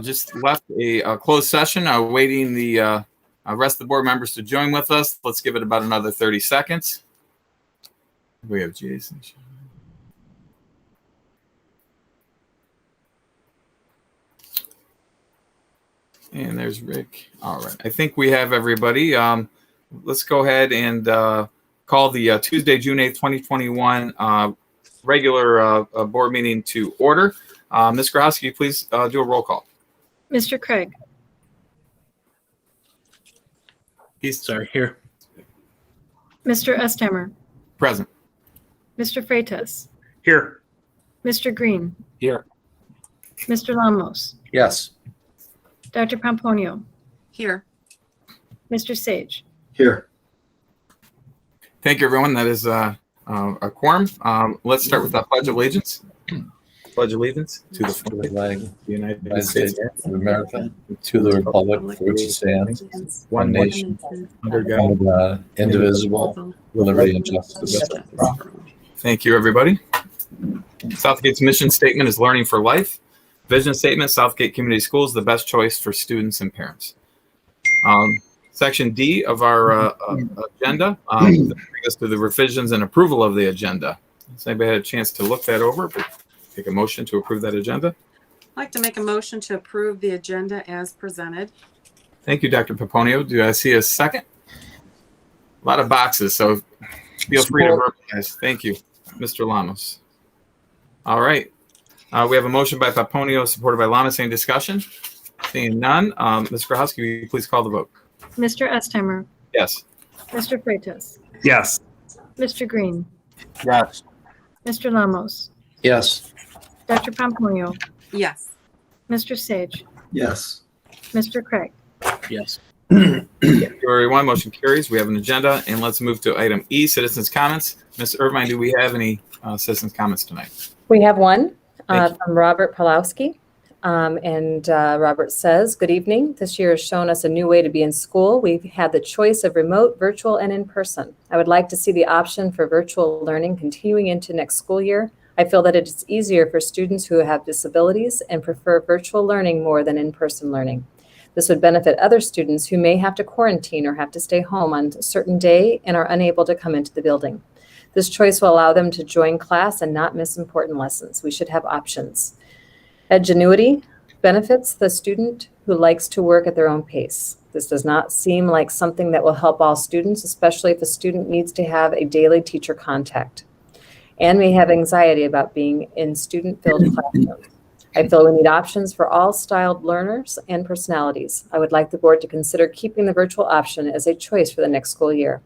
just left a closed session, waiting the rest of the board members to join with us. Let's give it about another 30 seconds. We have Jason. And there's Rick. All right. I think we have everybody. Let's go ahead and call the Tuesday, June 8th, 2021 regular board meeting to order. Ms. Grahowski, please do a roll call. Mr. Craig. He's here. Mr. Estheimer. Present. Mr. Freitas. Here. Mr. Green. Here. Mr. Lamos. Yes. Dr. Pomponio. Here. Mr. Sage. Here. Thank you, everyone. That is a quorum. Let's start with the Pledge of Allegiance. Pledge allegiance to the flag of the United States of America, to the republic for which it stands, one nation, under God, indivisible, with liberty and justice. Thank you, everybody. Southgate's mission statement is learning for life. Vision statement, Southgate Community Schools, the best choice for students and parents. Section D of our agenda brings us to the revisions and approval of the agenda. Has anybody had a chance to look that over? Take a motion to approve that agenda. I'd like to make a motion to approve the agenda as presented. Thank you, Dr. Pomponio. Do I see a second? A lot of boxes, so feel free to verbalize. Thank you, Mr. Lamas. All right. We have a motion by Pomponio, supported by Lamas. Any discussion? Seeing none. Ms. Grahowski, will you please call the vote? Mr. Estheimer. Yes. Mr. Freitas. Yes. Mr. Green. Yes. Mr. Lamos. Yes. Dr. Pomponio. Yes. Mr. Sage. Yes. Mr. Craig. Yes. Everyone, motion carries. We have an agenda, and let's move to item E, citizens' comments. Ms. Irvine, do we have any citizens' comments tonight? We have one from Robert Pawlowski. Robert says, good evening. This year has shown us a new way to be in school. We've had the choice of remote, virtual, and in person. I would like to see the option for virtual learning continuing into next school year. I feel that it is easier for students who have disabilities and prefer virtual learning more than in-person learning. This would benefit other students who may have to quarantine or have to stay home on a certain day and are unable to come into the building. This choice will allow them to join class and not miss important lessons. We should have options. Edgenuity benefits the student who likes to work at their own pace. This does not seem like something that will help all students, especially if a student needs to have a daily teacher contact and may have anxiety about being in student-filled classrooms. I feel we need options for all styled learners and personalities. I would like the board to consider keeping the virtual option as a choice for the next school year.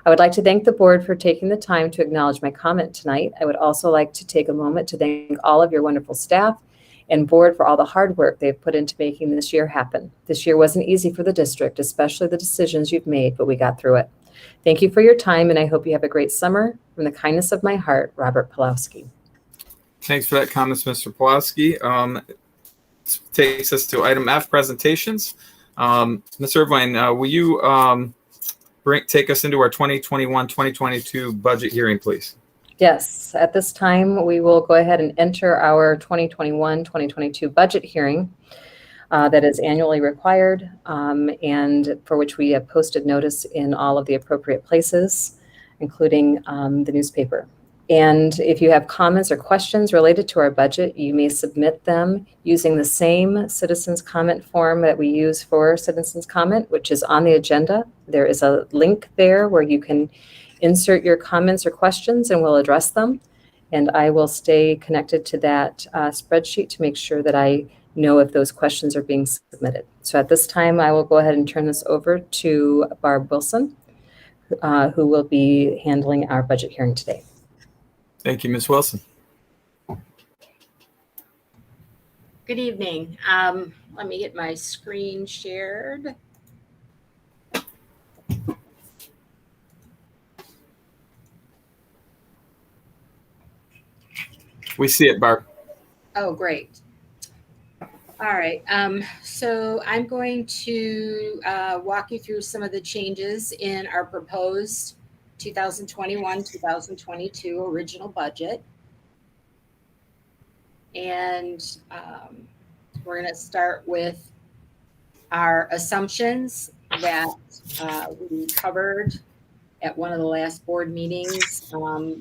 I would like to thank the board for taking the time to acknowledge my comment tonight. I would also like to take a moment to thank all of your wonderful staff and board for all the hard work they've put into making this year happen. This year wasn't easy for the district, especially the decisions you've made, but we got through it. Thank you for your time, and I hope you have a great summer. From the kindness of my heart, Robert Pawlowski. Thanks for that comments, Mr. Pawlowski. Takes us to item F, presentations. Ms. Irvine, will you take us into our 2021-2022 budget hearing, please? Yes, at this time, we will go ahead and enter our 2021-2022 budget hearing that is annually required and for which we have posted notice in all of the appropriate places, including the newspaper. And if you have comments or questions related to our budget, you may submit them using the same citizens comment form that we use for citizens comment, which is on the agenda. There is a link there where you can insert your comments or questions and we'll address them. And I will stay connected to that spreadsheet to make sure that I know if those questions are being submitted. So at this time, I will go ahead and turn this over to Barb Wilson, who will be handling our budget hearing today. Thank you, Ms. Wilson. Good evening. Let me get my screen shared. We see it, Barb. Oh, great. All right. So I'm going to walk you through some of the changes in our proposed 2021-2022 original budget. And We're going to start with our assumptions that we covered at one of the last board meetings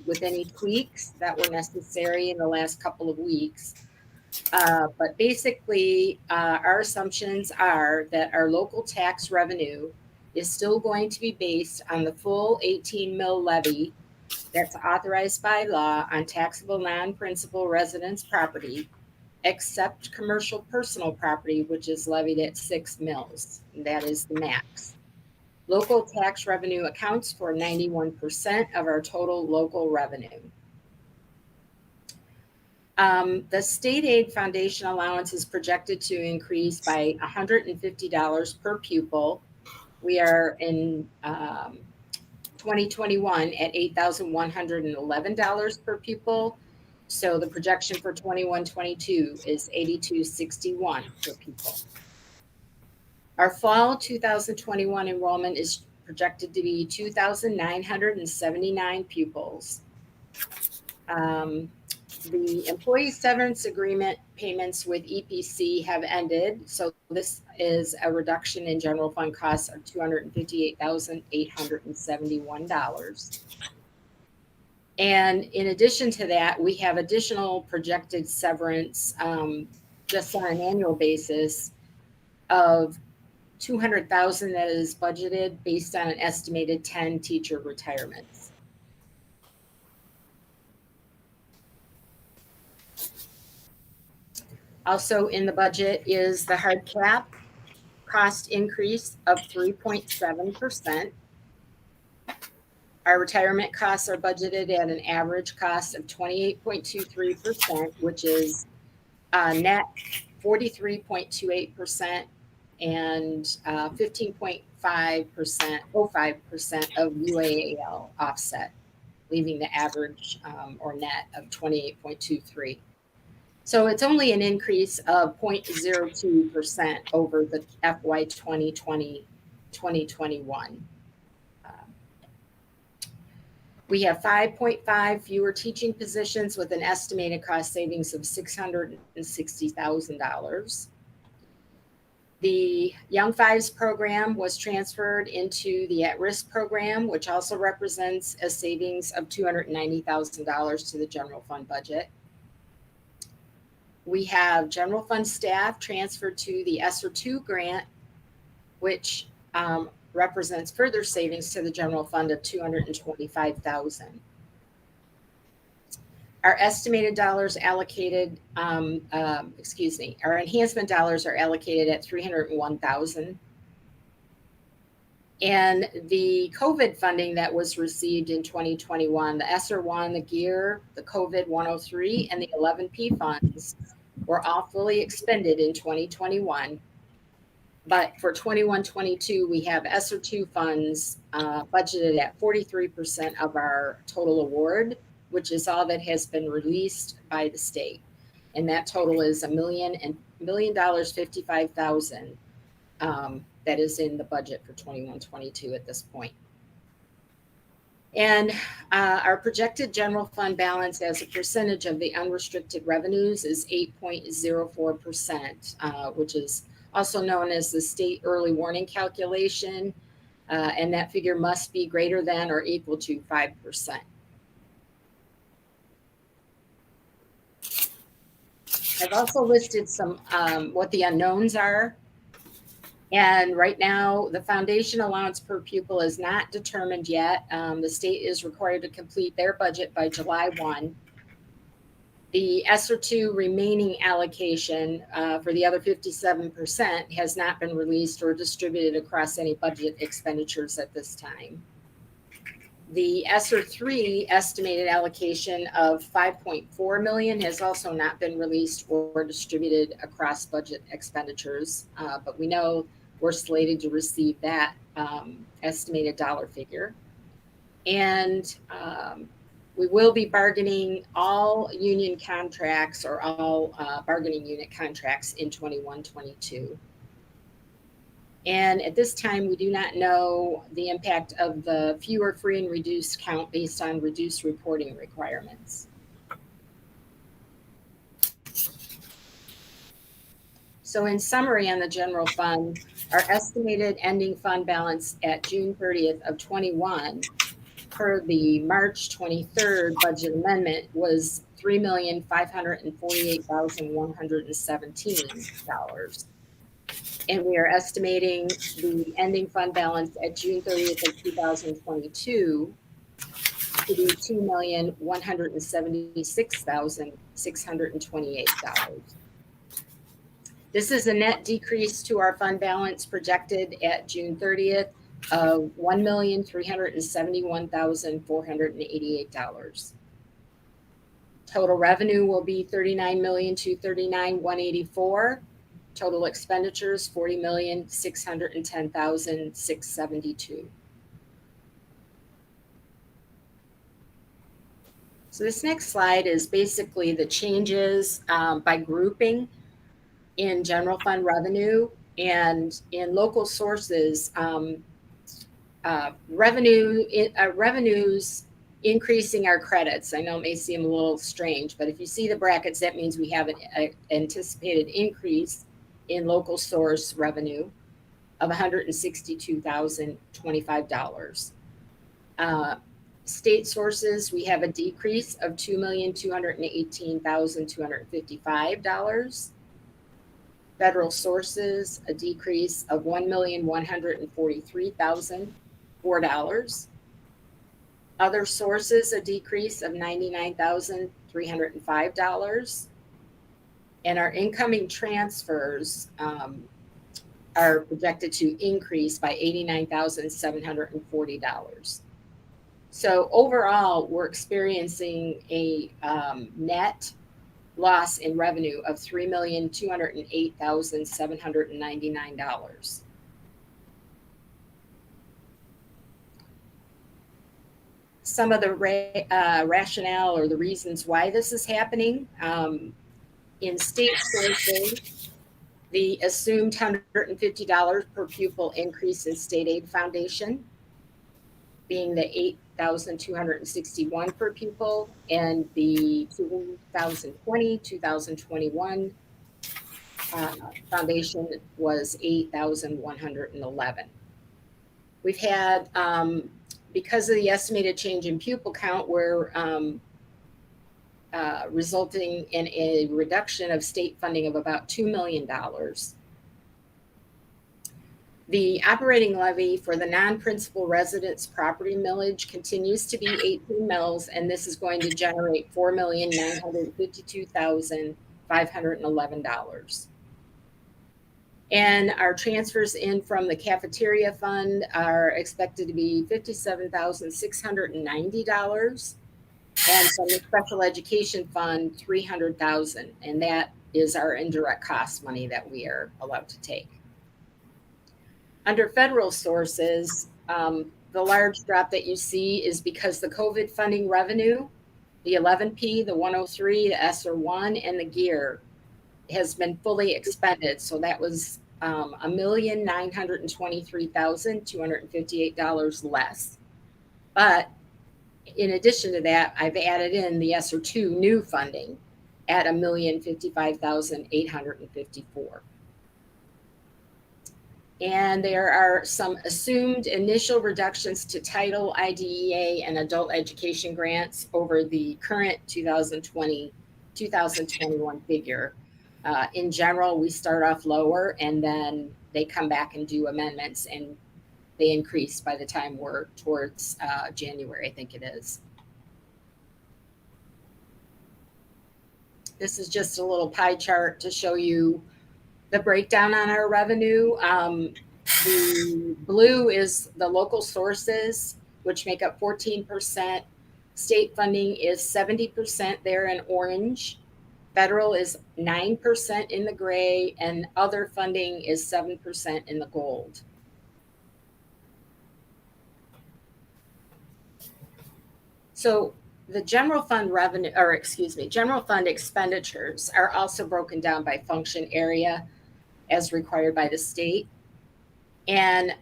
with any tweaks that were necessary in the last couple of weeks. But basically, our assumptions are that our local tax revenue is still going to be based on the full 18 mil levy that's authorized by law on taxable non-principal residence property, except commercial personal property, which is levied at 6 mils. That is the max. Local tax revenue accounts for 91% of our total local revenue. The state aid foundation allowance is projected to increase by $150 per pupil. We are in 2021 at $8,111 per pupil. So the projection for 21-22 is $8,261 per pupil. Our fall 2021 enrollment is projected to be 2,979 pupils. The employee severance agreement payments with EPC have ended. So this is a reduction in general fund costs of $258,871. And in addition to that, we have additional projected severance just on an annual basis of $200,000 that is budgeted based on an estimated 10 teacher retirements. Also in the budget is the hard cap cost increase of 3.7%. Our retirement costs are budgeted at an average cost of 28.23%, which is net 43.28% and 15.5% of UAAL offset, leaving the average or net of 28.23. So it's only an increase of 0.02% over the FY 2020-2021. We have 5.5 fewer teaching positions with an estimated cost savings of $660,000. The Young Fives program was transferred into the at-risk program, which also represents a savings of $290,000 to the general fund budget. We have general fund staff transferred to the ESSER 2 grant, which represents further savings to the general fund of $225,000. Our estimated dollars allocated, our enhancement dollars are allocated at $301,000. And the COVID funding that was received in 2021, the ESSER 1, the GEAR, the COVID 103, and the 11P funds were all fully expended in 2021. But for 21-22, we have ESSER 2 funds budgeted at 43% of our total award, which is all that has been released by the state. And that total is $1,055,000 that is in the budget for 21-22 at this point. And our projected general fund balance as a percentage of the unrestricted revenues is 8.04%, which is also known as the state early warning calculation. And that figure must be greater than or equal to 5%. I've also listed some what the unknowns are. And right now, the foundation allowance per pupil is not determined yet. The state is required to complete their budget by July 1. The ESSER 2 remaining allocation for the other 57% has not been released or distributed across any budget expenditures at this time. The ESSER 3 estimated allocation of $5.4 million has also not been released or distributed across budget expenditures, but we know we're slated to receive that estimated dollar figure. And we will be bargaining all union contracts or all bargaining unit contracts in 21-22. And at this time, we do not know the impact of the fewer free and reduced count based on reduced reporting requirements. So in summary on the general fund, our estimated ending fund balance at June 30th of 21 per the March 23rd budget amendment was $3,548,117. And we are estimating the ending fund balance at June 30th of 2022 to be $2,176,628. This is a net decrease to our fund balance projected at June 30th of $1,371,488. Total revenue will be $39,239,184. Total expenditures $40,610,672. So this next slide is basically the changes by grouping in general fund revenue and in local sources. Revenues increasing our credits. I know it may seem a little strange, but if you see the brackets, that means we have an anticipated increase in local source revenue of $162,025. State sources, we have a decrease of $2,218,255. Federal sources, a decrease of $1,143,004. Other sources, a decrease of $99,305. And our incoming transfers are projected to increase by $89,740. So overall, we're experiencing a net loss in revenue of $3,208,799. Some of the rationale or the reasons why this is happening. In state sources, the assumed $150 per pupil increase in state aid foundation being the $8,261 per pupil, and the 2020-2021 foundation was $8,111. We've had, because of the estimated change in pupil count, we're resulting in a reduction of state funding of about $2 million. The operating levy for the non-principal residence property millage continues to be 18 mills, and this is going to generate $4,952,511. And our transfers in from the cafeteria fund are expected to be $57,690, and from the special education fund, $300,000, and that is our indirect cost money that we are allowed to take. Under federal sources, the large drop that you see is because the COVID funding revenue, the 11P, the 103, the ESSER 1, and the GEAR has been fully expended. So that was $1,923,258 less. But in addition to that, I've added in the ESSER 2 new funding at $1,055,854. And there are some assumed initial reductions to title, IDEA, and adult education grants over the current 2020-2021 figure. In general, we start off lower and then they come back and do amendments, and they increase by the time we're towards January, I think it is. This is just a little pie chart to show you the breakdown on our revenue. The blue is the local sources, which make up 14%. State funding is 70% there in orange. Federal is 9% in the gray, and other funding is 7% in the gold. So the general fund revenue, or excuse me, general fund expenditures are also broken down by function area as required by the state. And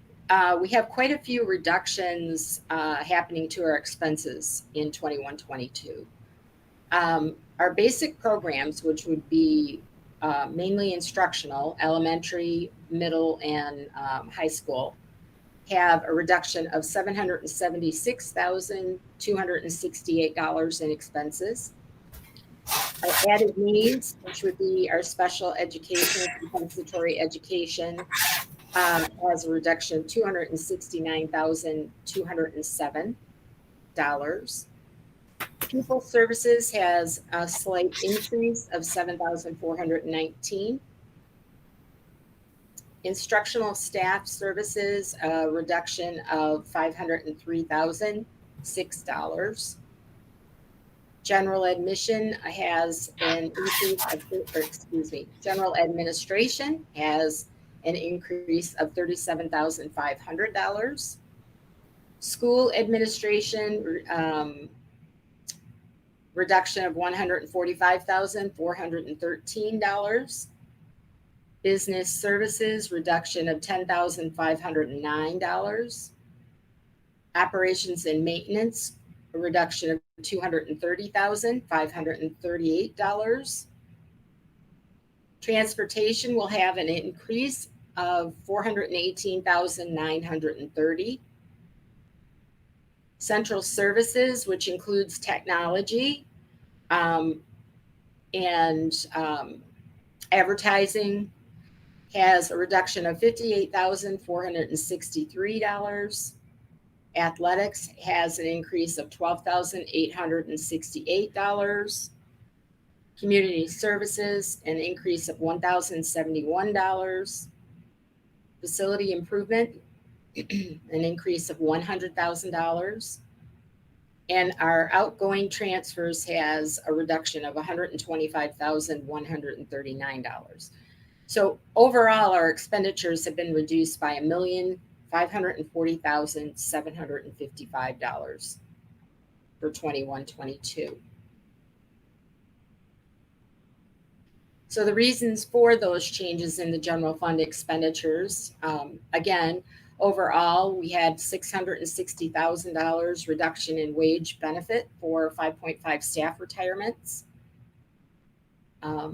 we have quite a few reductions happening to our expenses in 21-22. Our basic programs, which would be mainly instructional, elementary, middle, and high school, have a reduction of $776,268 in expenses. Our added needs, which would be our special education, compensatory education, has a reduction of $269,207. Pupil services has a slight increase of $7,419. Instructional staff services, a reduction of $503,006. General admission has an increase of, general administration has an increase of $37,500. School administration, reduction of $145,413. Business services, reduction of $10,509. Operations and maintenance, a reduction of $230,538. Transportation will have an increase of $418,930. Central services, which includes technology and advertising, has a reduction of $58,463. Athletics has an increase of $12,868. Community services, an increase of $1,071. Facility improvement, an increase of $100,000. And our outgoing transfers has a reduction of $125,139. So overall, our expenditures have been reduced by $1,540,755 for 21-22. So the reasons for those changes in the general fund expenditures, again, overall, we had $660,000 reduction in wage benefit for 5.5 staff retirements. A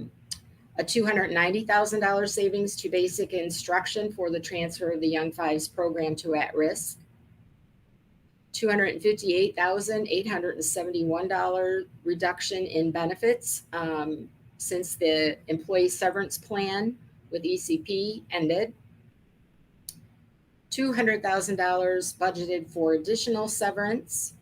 $290,000 savings to basic instruction for the transfer of the Young Fives program to at-risk. $258,871 reduction in benefits since the employee severance plan with ECP ended. $200,000 budgeted for additional severance.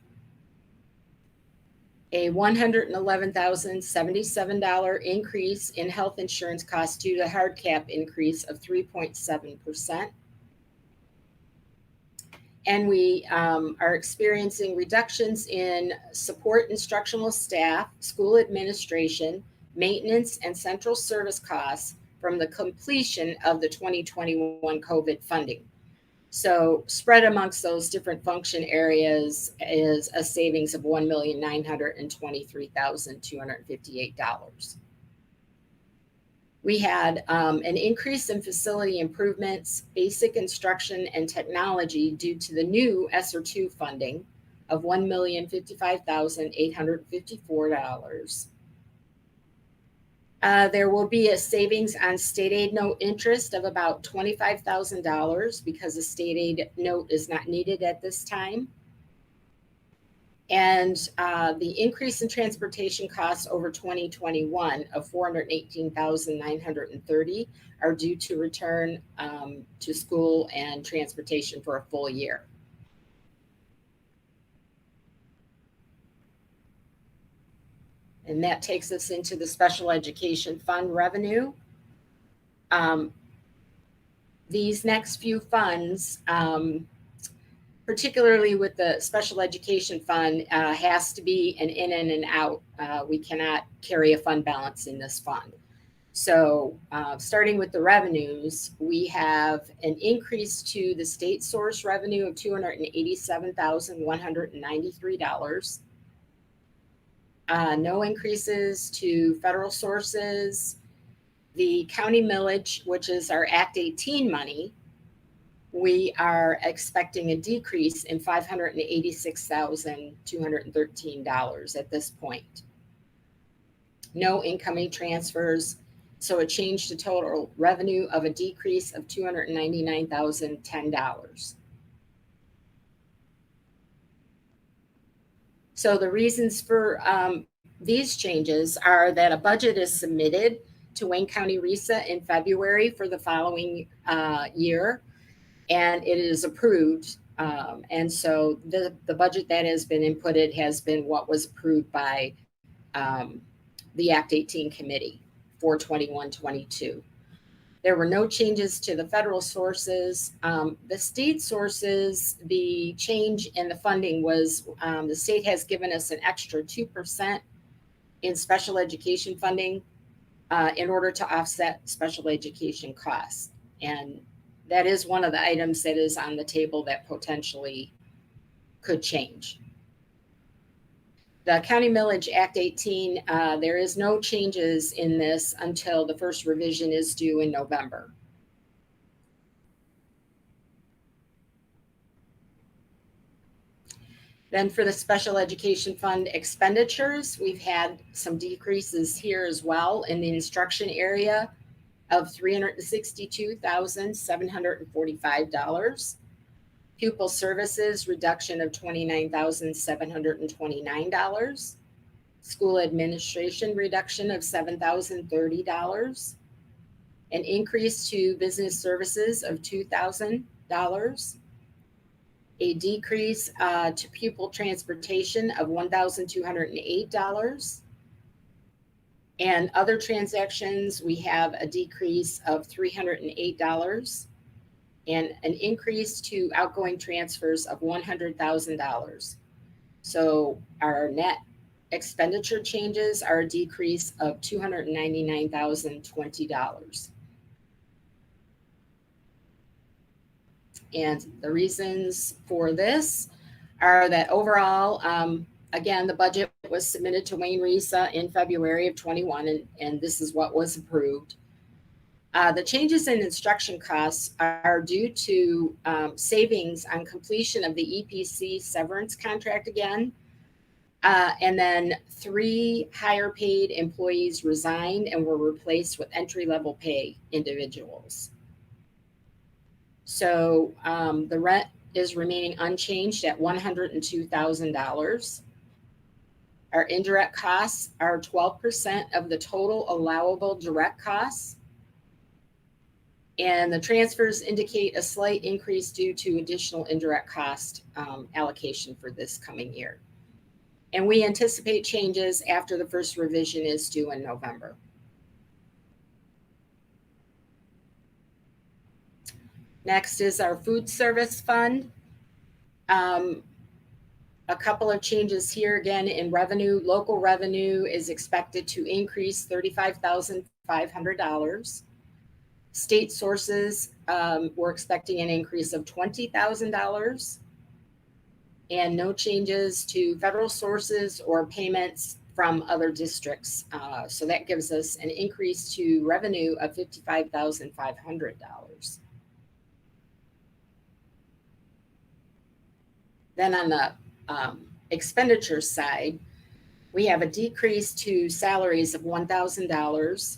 A $111,077 increase in health insurance costs due to hard cap increase of 3.7%. And we are experiencing reductions in support instructional staff, school administration, maintenance, and central service costs from the completion of the 2021 COVID funding. So spread amongst those different function areas is a savings of $1,923,258. We had an increase in facility improvements, basic instruction, and technology due to the new ESSER II funding of $1,055,854. There will be a savings on state aid note interest of about $25,000 because the state aid note is not needed at this time. And the increase in transportation costs over 2021 of $418,930 are due to return to school and transportation for a full year. And that takes us into the special education fund revenue. These next few funds, particularly with the special education fund, has to be an in and an out. We cannot carry a fund balance in this fund. So starting with the revenues, we have an increase to the state source revenue of $287,193. No increases to federal sources. The county millage, which is our Act 18 money, we are expecting a decrease in $586,213 at this point. No incoming transfers. So it changed to total revenue of a decrease of $299,010. So the reasons for these changes are that a budget is submitted to Wayne County RESA in February for the following year, and it is approved. And so the budget that has been inputted has been what was approved by the Act 18 committee for 21-22. There were no changes to the federal sources. The state sources, the change in the funding was the state has given us an extra 2% in special education funding in order to offset special education costs. And that is one of the items that is on the table that potentially could change. The County Millage Act 18, there is no changes in this until the first revision is due in November. Then for the special education fund expenditures, we've had some decreases here as well in the instruction area of $362,745. Pupil services reduction of $29,729. School administration reduction of $7,030. An increase to business services of $2,000. A decrease to pupil transportation of $1,208. And other transactions, we have a decrease of $308 and an increase to outgoing transfers of $100,000. So our net expenditure changes are a decrease of $299,020. And the reasons for this are that overall, again, the budget was submitted to Wayne RESA in February of 21, and this is what was approved. The changes in instruction costs are due to savings on completion of the EPC severance contract again. And then 3 higher paid employees resigned and were replaced with entry-level pay individuals. So the rent is remaining unchanged at $102,000. Our indirect costs are 12% of the total allowable direct costs. And the transfers indicate a slight increase due to additional indirect cost allocation for this coming year. And we anticipate changes after the first revision is due in November. Next is our food service fund. A couple of changes here again in revenue. Local revenue is expected to increase $35,500. State sources, we're expecting an increase of $20,000. And no changes to federal sources or payments from other districts. So that gives us an increase to revenue of $55,500. Then on the expenditure side, we have a decrease to salaries of $1,000.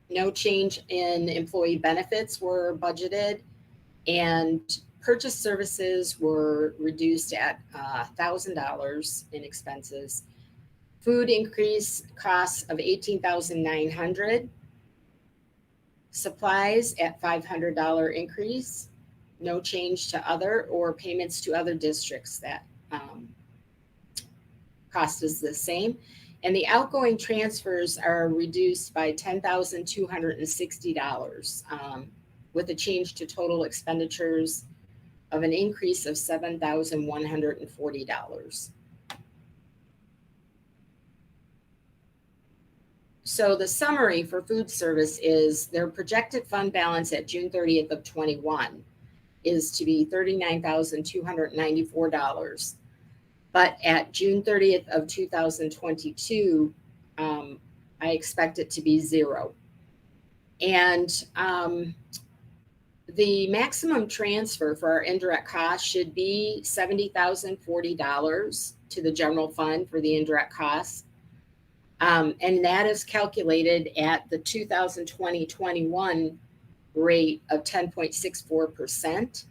No change in employee benefits were budgeted, and purchase services were reduced at $1,000 in expenses. Food increase costs of $18,900. Supplies at $500 increase. No change to other or payments to other districts. That cost is the same. And the outgoing transfers are reduced by $10,260 with a change to total expenditures of an increase of $7,140. So the summary for food service is their projected fund balance at June 30th of 21 is to be $39,294. But at June 30th of 2022, I expect it to be $0. And the maximum transfer for our indirect costs should be $70,040 to the general fund for the indirect costs. And that is calculated at the 2020-21 rate of 10.64%,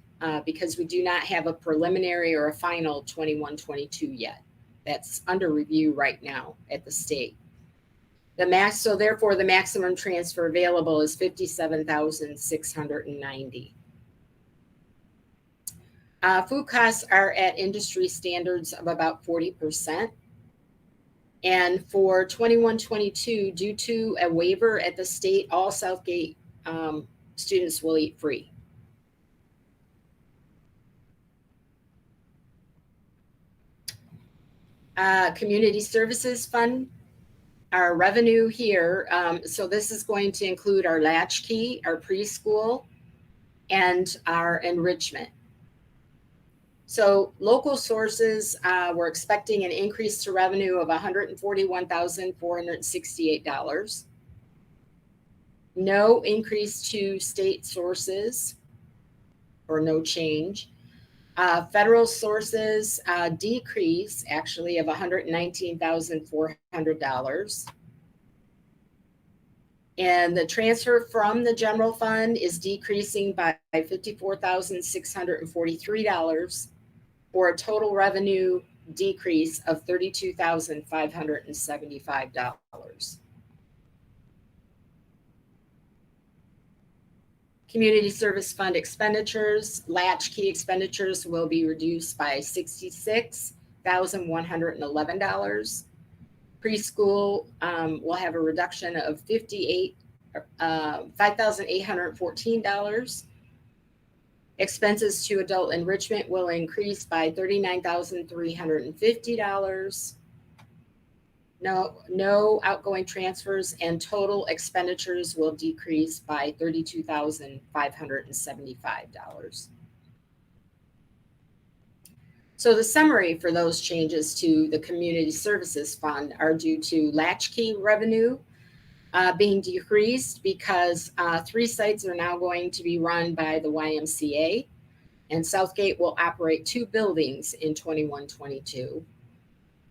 because we do not have a preliminary or a final 21-22 yet. That's under review right now at the state. So therefore the maximum transfer available is 57,690. Food costs are at industry standards of about 40%. And for 21-22, due to a waiver at the state, all Southgate students will eat free. Community Services Fund, our revenue here. So this is going to include our latchkey, our preschool, and our enrichment. So local sources, we're expecting an increase to revenue of $141,468. No increase to state sources, or no change. Federal sources decrease actually of $119,400. And the transfer from the general fund is decreasing by $54,643, for a total revenue decrease of $32,575. Community Service Fund expenditures, latchkey expenditures will be reduced by $66,111. Preschool will have a reduction of $5,814. Expenses to adult enrichment will increase by $39,350. No outgoing transfers, and total expenditures will decrease by $32,575. So the summary for those changes to the Community Services Fund are due to latchkey revenue being decreased because 3 sites are now going to be run by the YMCA, and Southgate will operate 2 buildings in 21-22.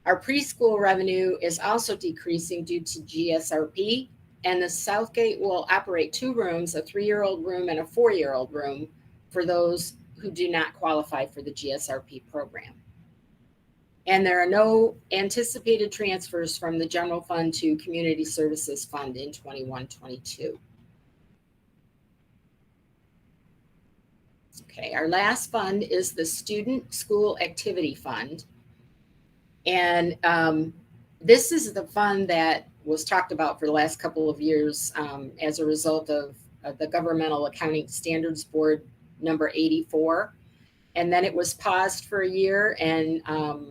Our preschool revenue is also decreasing due to GSRP, and the Southgate will operate 2 rooms, a 3-year-old room and a 4-year-old room, for those who do not qualify for the GSRP program. And there are no anticipated transfers from the general fund to Community Services Fund in 21-22. Okay, our last fund is the Student School Activity Fund. And this is the fund that was talked about for the last couple of years as a result of the Governmental Accounting Standards Board number 84. And then it was paused for a year. And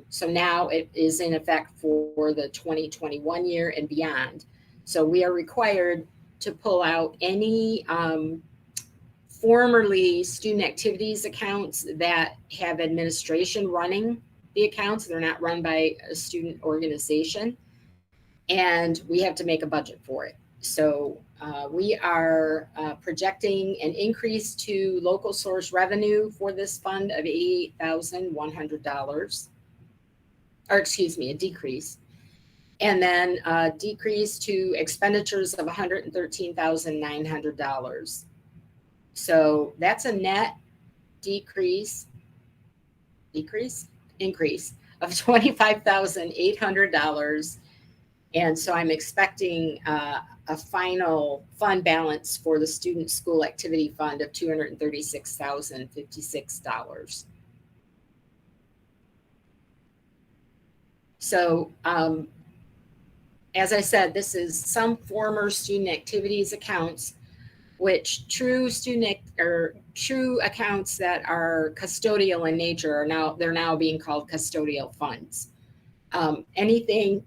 so now it is in effect for the 2021 year and beyond. So we are required to pull out any formerly student activities accounts that have administration running the accounts. They're not run by a student organization. And we have to make a budget for it. So we are projecting an increase to local source revenue for this fund of $88,100, or excuse me, a decrease. And then a decrease to expenditures of $113,900. So that's a net increase of $25,800. And so I'm expecting a final fund balance for the Student School Activity Fund of $236,056. So as I said, this is some former student activities accounts, which true accounts that are custodial in nature are now being called custodial funds. Anything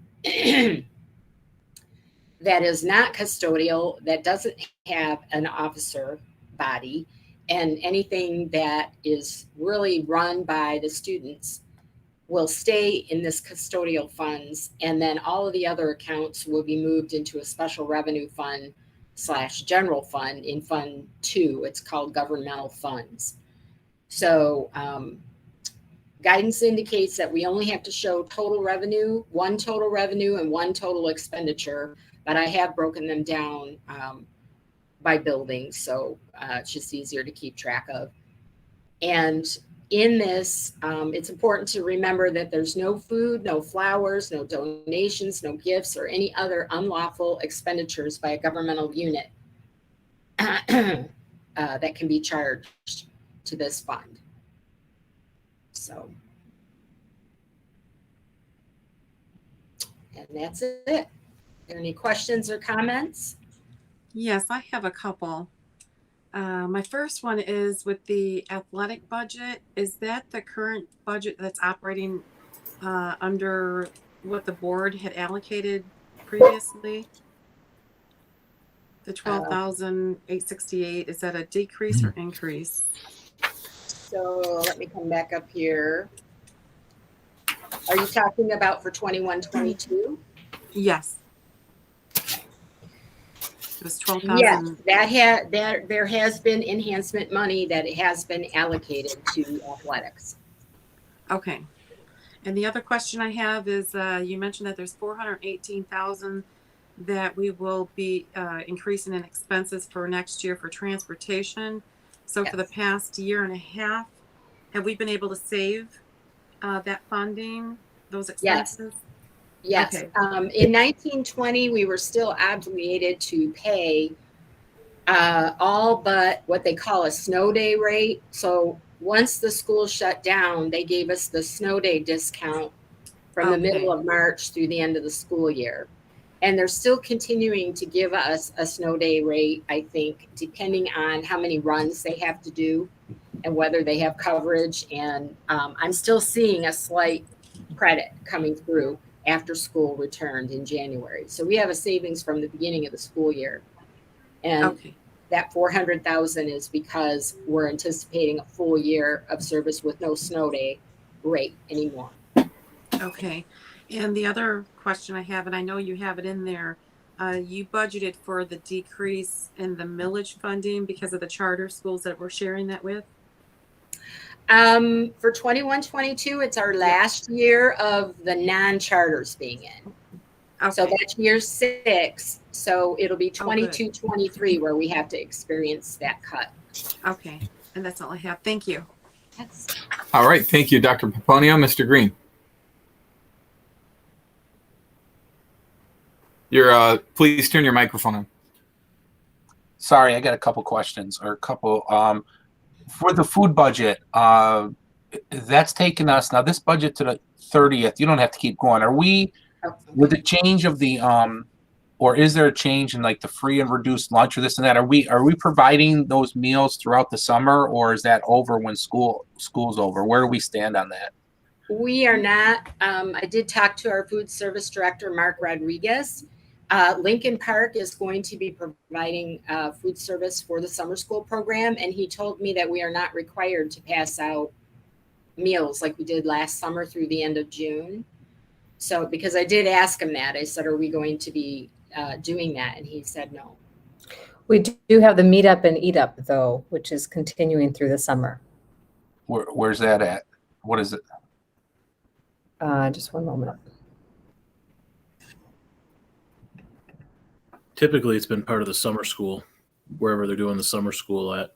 that is not custodial, that doesn't have an officer body, and anything that is really run by the students will stay in this custodial funds, and then all of the other accounts will be moved into a special revenue fund / general fund in Fund 2. It's called governmental funds. So Guidance indicates that we only have to show total revenue, one total revenue and one total expenditure, but I have broken them down by building, so it's just easier to keep track of. And in this, it's important to remember that there's no food, no flowers, no donations, no gifts, or any other unlawful expenditures by a governmental unit that can be charged to this fund. So, and that's it. Are there any questions or comments? Yes, I have a couple. My first one is with the athletic budget. Is that the current budget that's operating under what the board had allocated previously? The 12,868, is that a decrease or increase? So let me come back up here. Are you talking about for 21-22? Yes. It was 12,000. Yes, there has been enhancement money that has been allocated to athletics. Okay. And the other question I have is, you mentioned that there's 418,000 that we will be increasing in expenses for next year for transportation. So Yes. for the past year and a half, have we been able to save that funding, those expenses? Yes. Okay. In 1920, we were still obligated to pay all but what they call a snow day rate. So once the school shut down, they gave us the snow day discount from the middle of March through the end of the school year. And they're still continuing to give us a snow day rate, I think, depending on how many runs they have to do and whether they have coverage. And I'm still seeing a slight credit coming through after school returned in January. So we have a savings from the beginning of the school year. And Okay. that 400,000 is because we're anticipating a full year of service with no snow day rate anymore. Okay. And the other question I have, and I know you have it in there, you budgeted for the decrease in the millage funding because of the charter schools that we're sharing that with? For 21-22, it's our last year of the non-charters being in. Okay. So that's year 6. So it'll be Oh, good. 22-23 where we have to experience that cut. Okay. And that's all I have. Thank you. That's All right. Thank you, Dr. Paponio. Mr. Green. Please turn your microphone on. Sorry, I got a couple questions or a couple. For the food budget, that's taken us now. This budget to the 30th. You don't have to keep going. Are we with the change of the or is there a change in like the free and reduced lunch or this and that? Are we providing those meals throughout the summer, or is that over when school's over? Where do we stand on that? We are not. I did talk to our food service director, Mark Rodriguez. Lincoln Park is going to be providing food service for the summer school program. And he told me that we are not required to pass out meals like we did last summer through the end of June. So, because I did ask him that, I said, are we going to be doing that? And he said, no. We do have the meet up and eat up though, which is continuing through the summer. Where's that at? What is it? Just one moment. Typically, it's been part of the summer school, wherever they're doing the summer school at.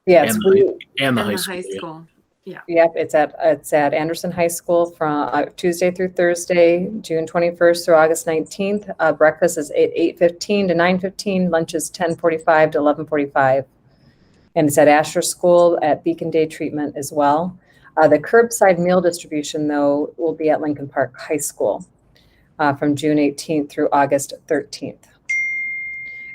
Yes, And the And high school. Yeah. yep, it's at Anderson High School from Tuesday through Thursday, June 21st through August 19th. Breakfast is 8:15 to 9:15. Lunch is 10:45 to 11:45. And it's at Asher School at Beacon Day Treatment as well. The curbside meal distribution, though, will be at Lincoln Park High School from June 18th through August 13th.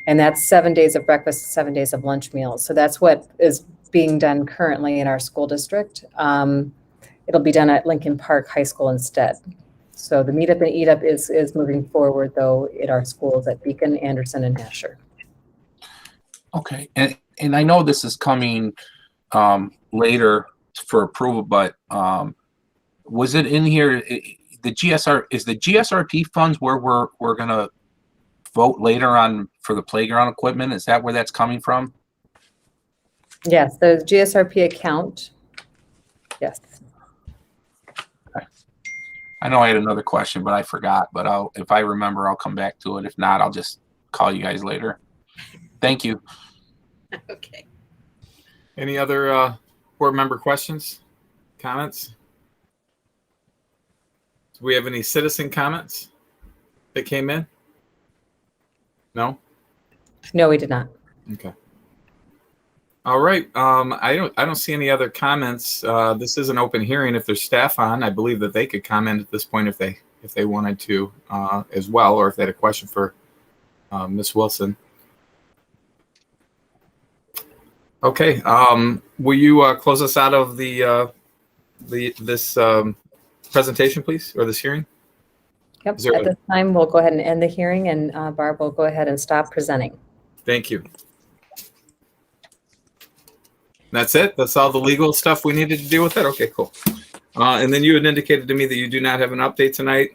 And that's 7 days of breakfast, 7 days of lunch meals. So that's what is being done currently in our school district. It'll be done at Lincoln Park High School instead. So the meet up and eat up is moving forward, though, at our schools at Beacon, Anderson, and Asher. Okay, and I know this is coming later for approval, but was it in here? The GSRP funds where we're gonna vote later on for the playground equipment? Is that where that's coming from? Yes, the GSRP account. Yes. I know I had another question, but I forgot. But if I remember, I'll come back to it. If not, I'll just call you guys later. Thank you. Okay. Any other board member questions, comments? Do we have any citizen comments that came in? No? No, we did not. Okay. All right. I don't see any other comments. This is an open hearing. If there's staff on, I believe that they could comment at this point if they wanted to as well, or if they had a question for Ms. Wilson. Okay. Will you close us out of this presentation, please, or this hearing? Yep. Is there At this time, we'll go ahead and end the hearing, and Barb will go ahead and stop presenting. Thank you. That's it? That's all the legal stuff we needed to deal with it? Okay, cool. And then you had indicated to me that you do not have an update tonight?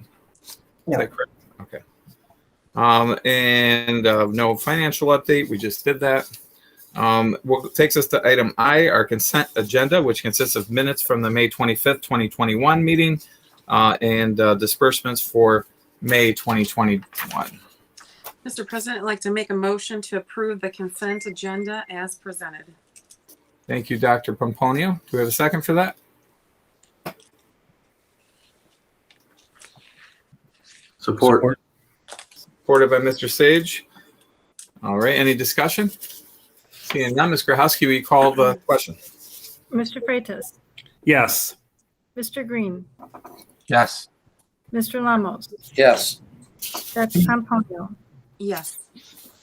No. Is that correct? Okay. And no financial update. We just did that. What takes us to item I, our consent agenda, which consists of minutes from the May 25th, 2021 meeting and disbursements for May 2021. Mr. President, I'd like to make a motion to approve the consent agenda as presented. Thank you, Dr. Pomponio. Do we have a second for that? Support. Supported by Mr. Sage. All right, any discussion? Seeing none, Ms. Grahowski, will you call the question? Mr. Freitas, Yes. Mr. Green, Yes. Mr. Lamos, Yes. Dr. Pomponio, Yes.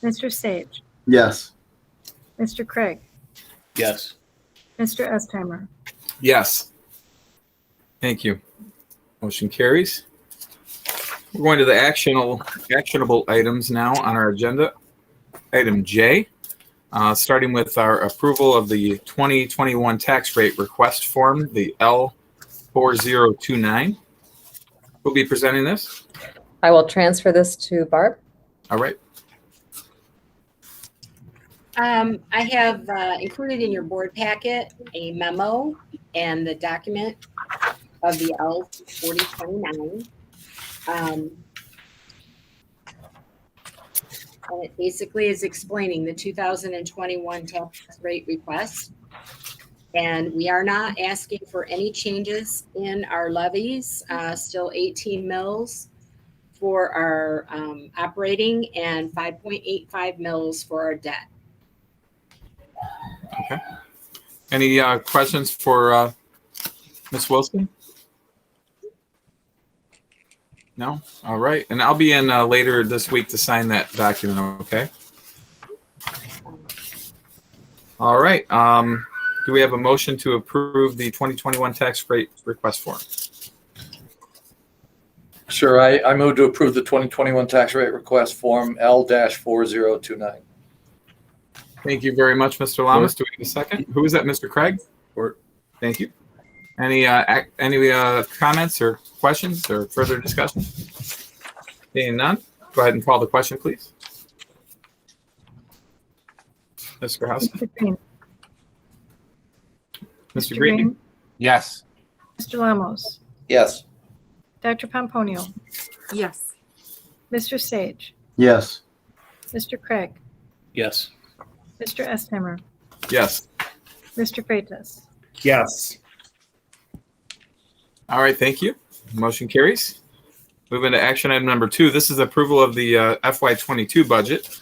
Mr. Sage, Yes. Mr. Craig, Yes. Mr. Estheimer. Yes. Thank you. Motion carries. We're going to the actionable items now on our agenda. Item J, starting with our approval of the 2021 tax rate request form, the L4029. Who'll be presenting this? I will transfer this to Barb. All right. I have included in your board packet a memo and the document of the L4029. And it basically is explaining the 2021 tax rate request. And we are not asking for any changes in our levies, still 18 mils for our operating and 5.85 mils for our debt. Okay. Any questions for Ms. Wilson? No? All right. And I'll be in later this week to sign that document, okay? All right. Do we have a motion to approve the 2021 tax rate request form? Sure. I move to approve the 2021 tax rate request form L-4029. Thank you very much, Mr. Lamas. Do we have a second? Who is that, Mr. Craig? Thank you. Any comments or questions or further discussion? Seeing none, go ahead and call the question, please. Mr. House. Mr. Green, Mr. Green. Yes. Mr. Lamos, Yes. Dr. Pomponio, Yes. Mr. Sage, Yes. Mr. Craig, Yes. Mr. Estheimer, Yes. Mr. Freitas. Yes. All right, thank you. Motion carries. Moving to action item number 2. This is approval of the FY22 budget.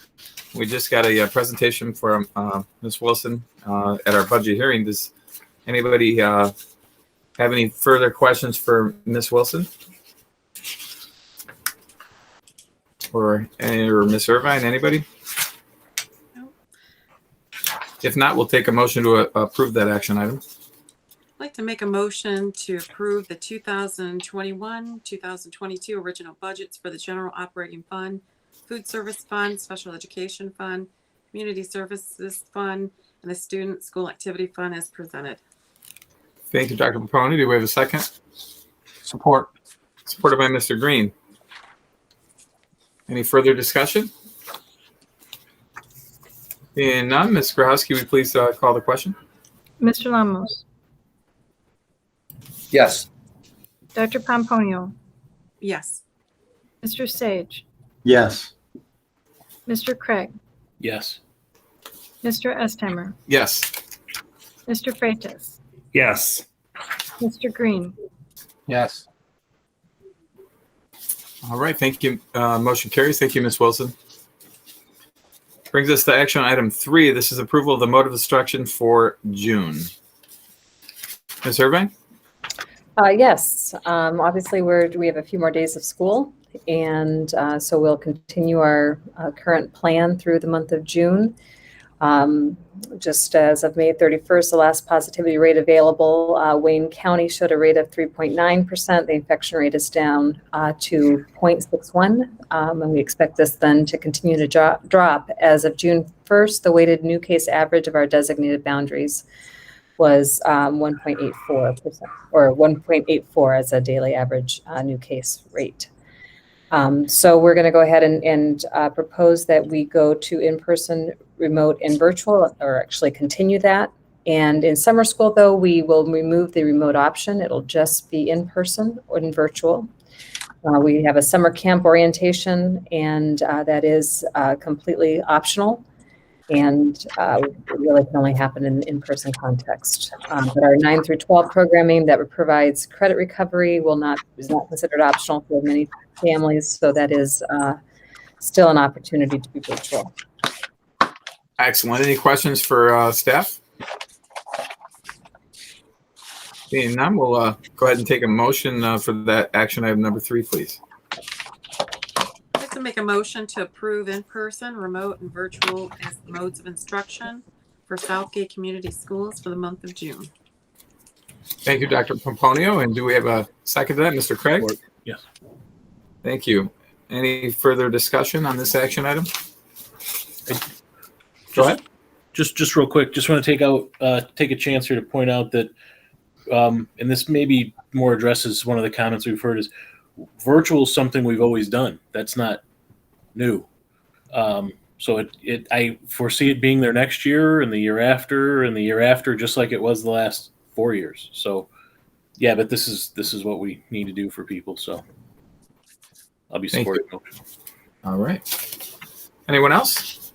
We just got a presentation from Ms. Wilson at our budget hearing. Does anybody have any further questions for Ms. Wilson? Or Ms. Irvine, anybody? No. If not, we'll take a motion to approve that action item. I'd like to make a motion to approve the 2021-2022 original budgets for the General Operating Fund, Food Service Fund, Special Education Fund, Community Services Fund, and the Student School Activity Fund as presented. Thank you, Dr. Paponi. Do we have a second? Support. Supported by Mr. Green. Any further discussion? Seeing none, Ms. Grahowski, would you please call the question? Mr. Lamos, Yes. Dr. Pomponio, Yes. Mr. Sage, Yes. Mr. Craig, Yes. Mr. Estheimer, Yes. Mr. Freitas, Yes. Mr. Green, Yes. All right. Thank you. Motion carries. Thank you, Ms. Wilson. Brings us to action item 3. This is approval of the mode of instruction for June. Ms. Irvine? Yes, obviously we have a few more days of school, and so we'll continue our current plan through the month of June. Just as of May 31st, the last positivity rate available, Wayne County showed a rate of 3.9%. The infection rate is down to 0.61, and we expect this then to continue to drop. As of June 1st, the weighted new case average of our designated boundaries was 1.84%, or 1.84 as a daily average new case rate. So we're going to go ahead and propose that we go to in-person, remote, and virtual, or actually continue that. And in summer school, though, we will remove the remote option. It'll just be in-person or in virtual. We have a summer camp orientation, and that is completely optional. And it really can only happen in in-person context. But our 9 through 12 programming that provides credit recovery is not considered optional for many families, so that is still an opportunity to be virtual. Excellent. Any questions for staff? Seeing none, we'll go ahead and take a motion for that action item number 3, please. I'd like to make a motion to approve in-person, remote, and virtual as modes of instruction for Southgate Community Schools for the month of June. Thank you, Dr. Pomponio. And do we have a second to that, Mr. Craig? Yes. Thank you. Any further discussion on this action item? Go ahead. Just real quick, just want to take a chance here to point out that, and this maybe more addresses one of the comments we've heard, is virtual is something we've always done. That's not new. So I foresee it being there next year and the year after and the year after, just like it was the last 4 years. So yeah, but this is what we need to do for people. So I'll be supporting it. All right. Anyone else?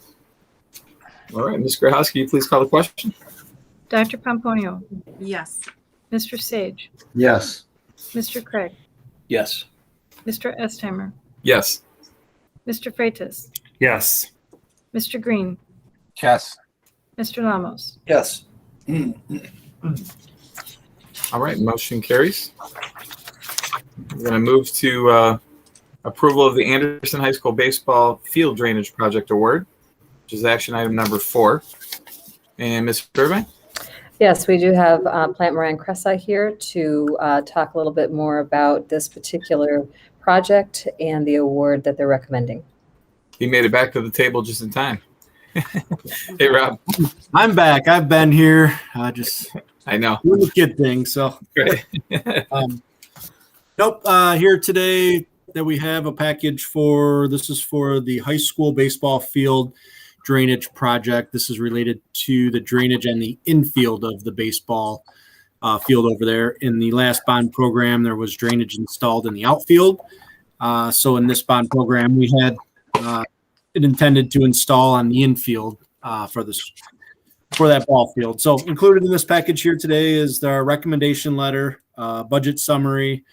All right, Ms. Grahowski, you please call the question. Dr. Pomponio, Yes. Mr. Sage, Yes. Mr. Craig, Yes. Mr. Estheimer, Yes. Mr. Freitas, Yes. Mr. Green, Yes. Mr. Lamos. Yes. All right, motion carries. We're going to move to approval of the Anderson High School Baseball Field Drainage Project Award, which is action item number 4. And Ms. Irvine? Yes, we do have Plant Moran Cressa here to talk a little bit more about this particular project and the award that they're recommending. He made it back to the table just in time. Hey, Rob. I'm back. I've been here. Just I know. doing the kid thing. So, Great. nope. Here today that we have a package for. This is for the high school baseball field drainage project. This is related to the drainage and the infield of the baseball field over there. In the last bond program, there was drainage installed in the outfield. So in this bond program, we had it intended to install on the infield for that ball field. So included in this package here today is the recommendation letter, budget summary,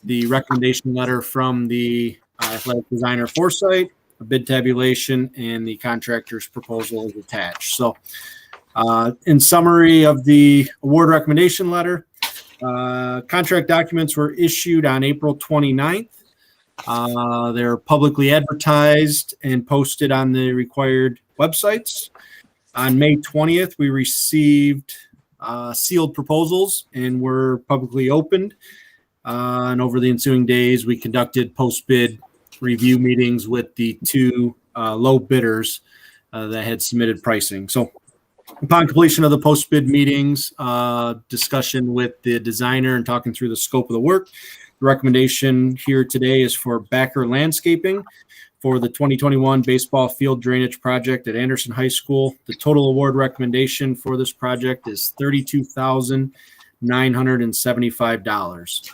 the recommendation letter from the athletic designer Foresight, a bid tabulation, and the contractor's proposal is attached. So in summary of the award recommendation letter, contract documents were issued on April 29th. They're publicly advertised and posted on the required websites. On May 20th, we received sealed proposals and were publicly opened. And over the ensuing days, we conducted post-bid review meetings with the 2 low bidders that had submitted pricing. So upon completion of the post-bid meetings, discussion with the designer and talking through the scope of the work, the recommendation here today is for Backer Landscaping for the 2021 baseball field drainage project at Anderson High School. The total award recommendation for this project is $32,975.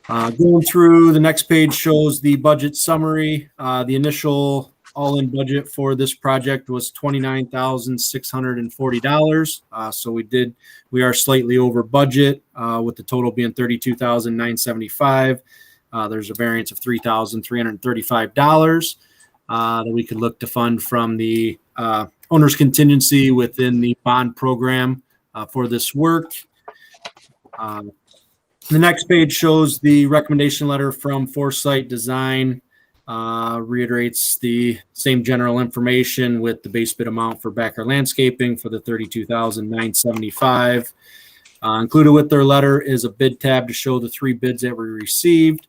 Going through the next page shows the budget summary. The initial all-in budget for this project was $29,640. So we are slightly over budget, with the total being $32,975. There's a variance of $3,335 that we could look to fund from the owner's contingency within the bond program for this work. The next page shows the recommendation letter from Foresight Design. Reiterates the same general information with the base bid amount for Backer Landscaping for the $32,975. Included with their letter is a bid tab to show the 3 bids that we received,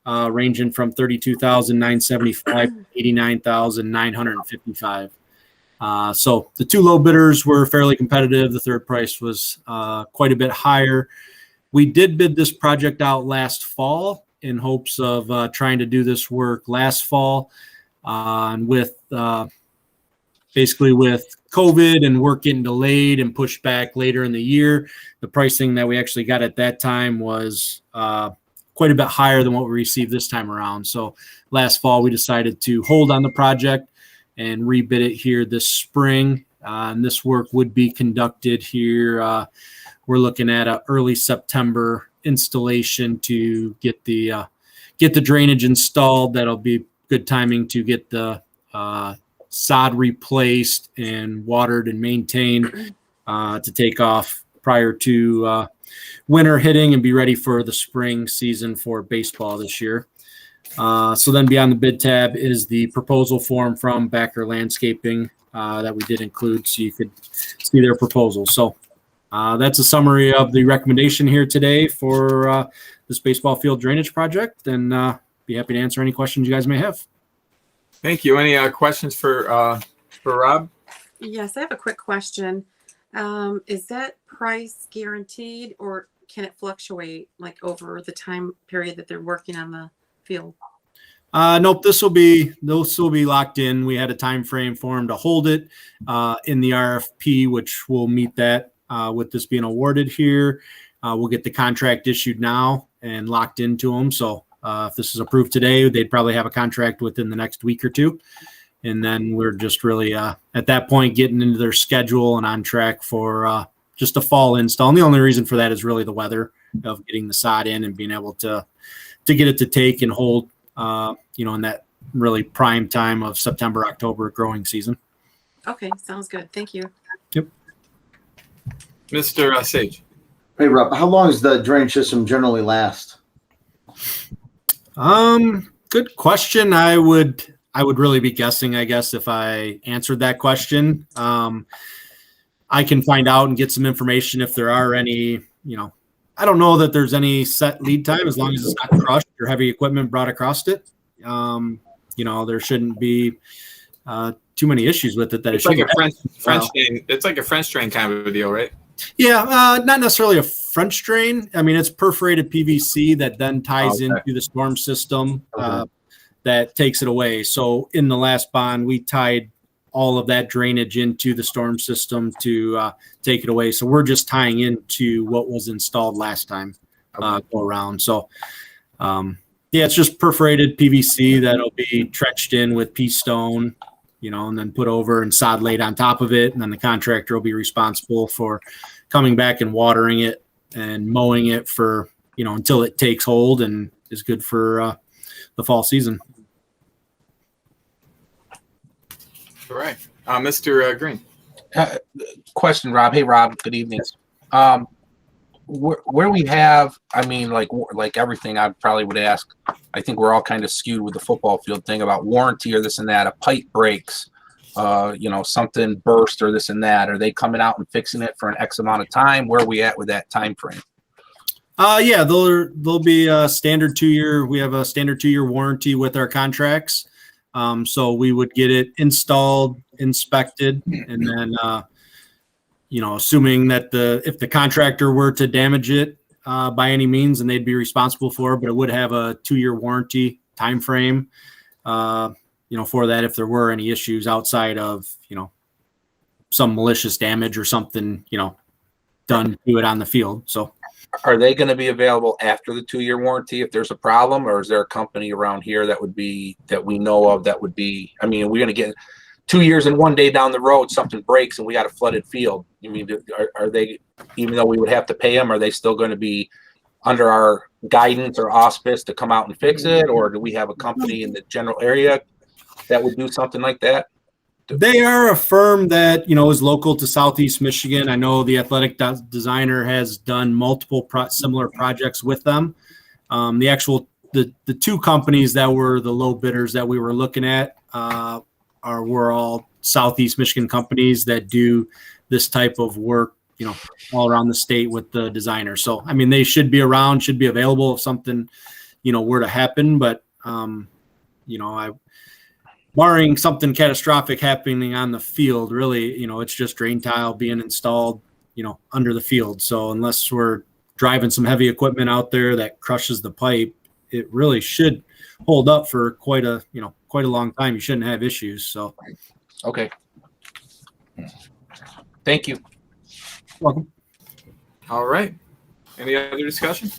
ranging from $32,975 to $89,955. So the 2 low bidders were fairly competitive. The third price was quite a bit higher. We did bid this project out last fall in hopes of trying to do this work last fall. And with basically with COVID and work getting delayed and pushed back later in the year, the pricing that we actually got at that time was quite a bit higher than what we received this time around. So last fall, we decided to hold on the project and rebid it here this spring. And this work would be conducted here. We're looking at an early September installation to get the drainage installed. That'll be good timing to get the sod replaced and watered and maintained to take off prior to winter hitting and be ready for the spring season for baseball this year. So then beyond the bid tab is the proposal form from Backer Landscaping that we did include, so you could see their proposal. So that's a summary of the recommendation here today for this baseball field drainage project, and be happy to answer any questions you guys may have. Thank you. Any questions for Rob? Yes, I have a quick question. Is that price guaranteed, or can it fluctuate like over the time period that they're working on the field? Nope, those will be locked in. We had a time frame for them to hold it in the RFP, which will meet that with this being awarded here. We'll get the contract issued now and locked into them. So if this is approved today, they'd probably have a contract within the next week or two. And then we're just really at that point getting into their schedule and on track for just a fall install. And the only reason for that is really the weather of getting the sod in and being able to get it to take and hold, in that really prime time of September, October growing season. Okay, sounds good. Thank you. Yep. Mr. Sage. Hey, Rob, how long does the drainage system generally last? Good question. I would really be guessing, I guess, if I answered that question. I can find out and get some information if there are any, I don't know that there's any set lead time as long as it's not crushed or heavy equipment brought across it. There shouldn't be too many issues with it. That it's like a French drain. It's like a French drain kind of a deal, right? Yeah, not necessarily a French drain. I mean, it's perforated PVC that then ties into the storm system that takes it away. So in the last bond, we tied all of that drainage into the storm system to take it away. So we're just tying into what was installed last time go around. So it's just perforated PVC that'll be trenched in with pea stone, and then put over and sod laid on top of it. And then the contractor will be responsible for coming back and watering it and mowing it for, until it takes hold and is good for the fall season. All right. Mr. Green. Question, Rob. Hey, Rob. Good evening. Where we have, like everything I probably would ask, I think we're all kind of skewed with the football field thing about warranty or this and that. A pipe breaks, something burst or this and that. Are they coming out and fixing it for an X amount of time? Where are we at with that time frame? There'll be a standard 2-year. We have a standard 2-year warranty with our contracts. So we would get it installed, inspected, and then, assuming that if the contractor were to damage it by any means, and they'd be responsible for it, but it would have a 2-year warranty time frame, for that if there were any issues outside of, some malicious damage or something, done to it on the field. So are they going to be available after the 2-year warranty if there's a problem, or is there a company around here that we know of that would be? I mean, we're going to get 2 years and one day down the road something breaks and we got a flooded field. I mean, are they, even though we would have to pay them, are they still going to be under our guidance or auspice to come out and fix it, or do we have a company in the general area that would do something like that? They are a firm that, you know, is local to Southeast Michigan. I know the athletic designer has done multiple similar projects with them. The two companies that were the low bidders that we were looking at were all Southeast Michigan companies that do this type of work, you know, all around the state with the designer. So, I mean, they should be around, should be available if something, you know, were to happen. But, you know, barring something catastrophic happening on the field, really, you know, it's just drain tile being installed, you know, under the field. So unless we're driving some heavy equipment out there that crushes the pipe, it really should hold up for quite a long time. You shouldn't have issues. So, okay. Thank you. Welcome. All right. Any other discussion?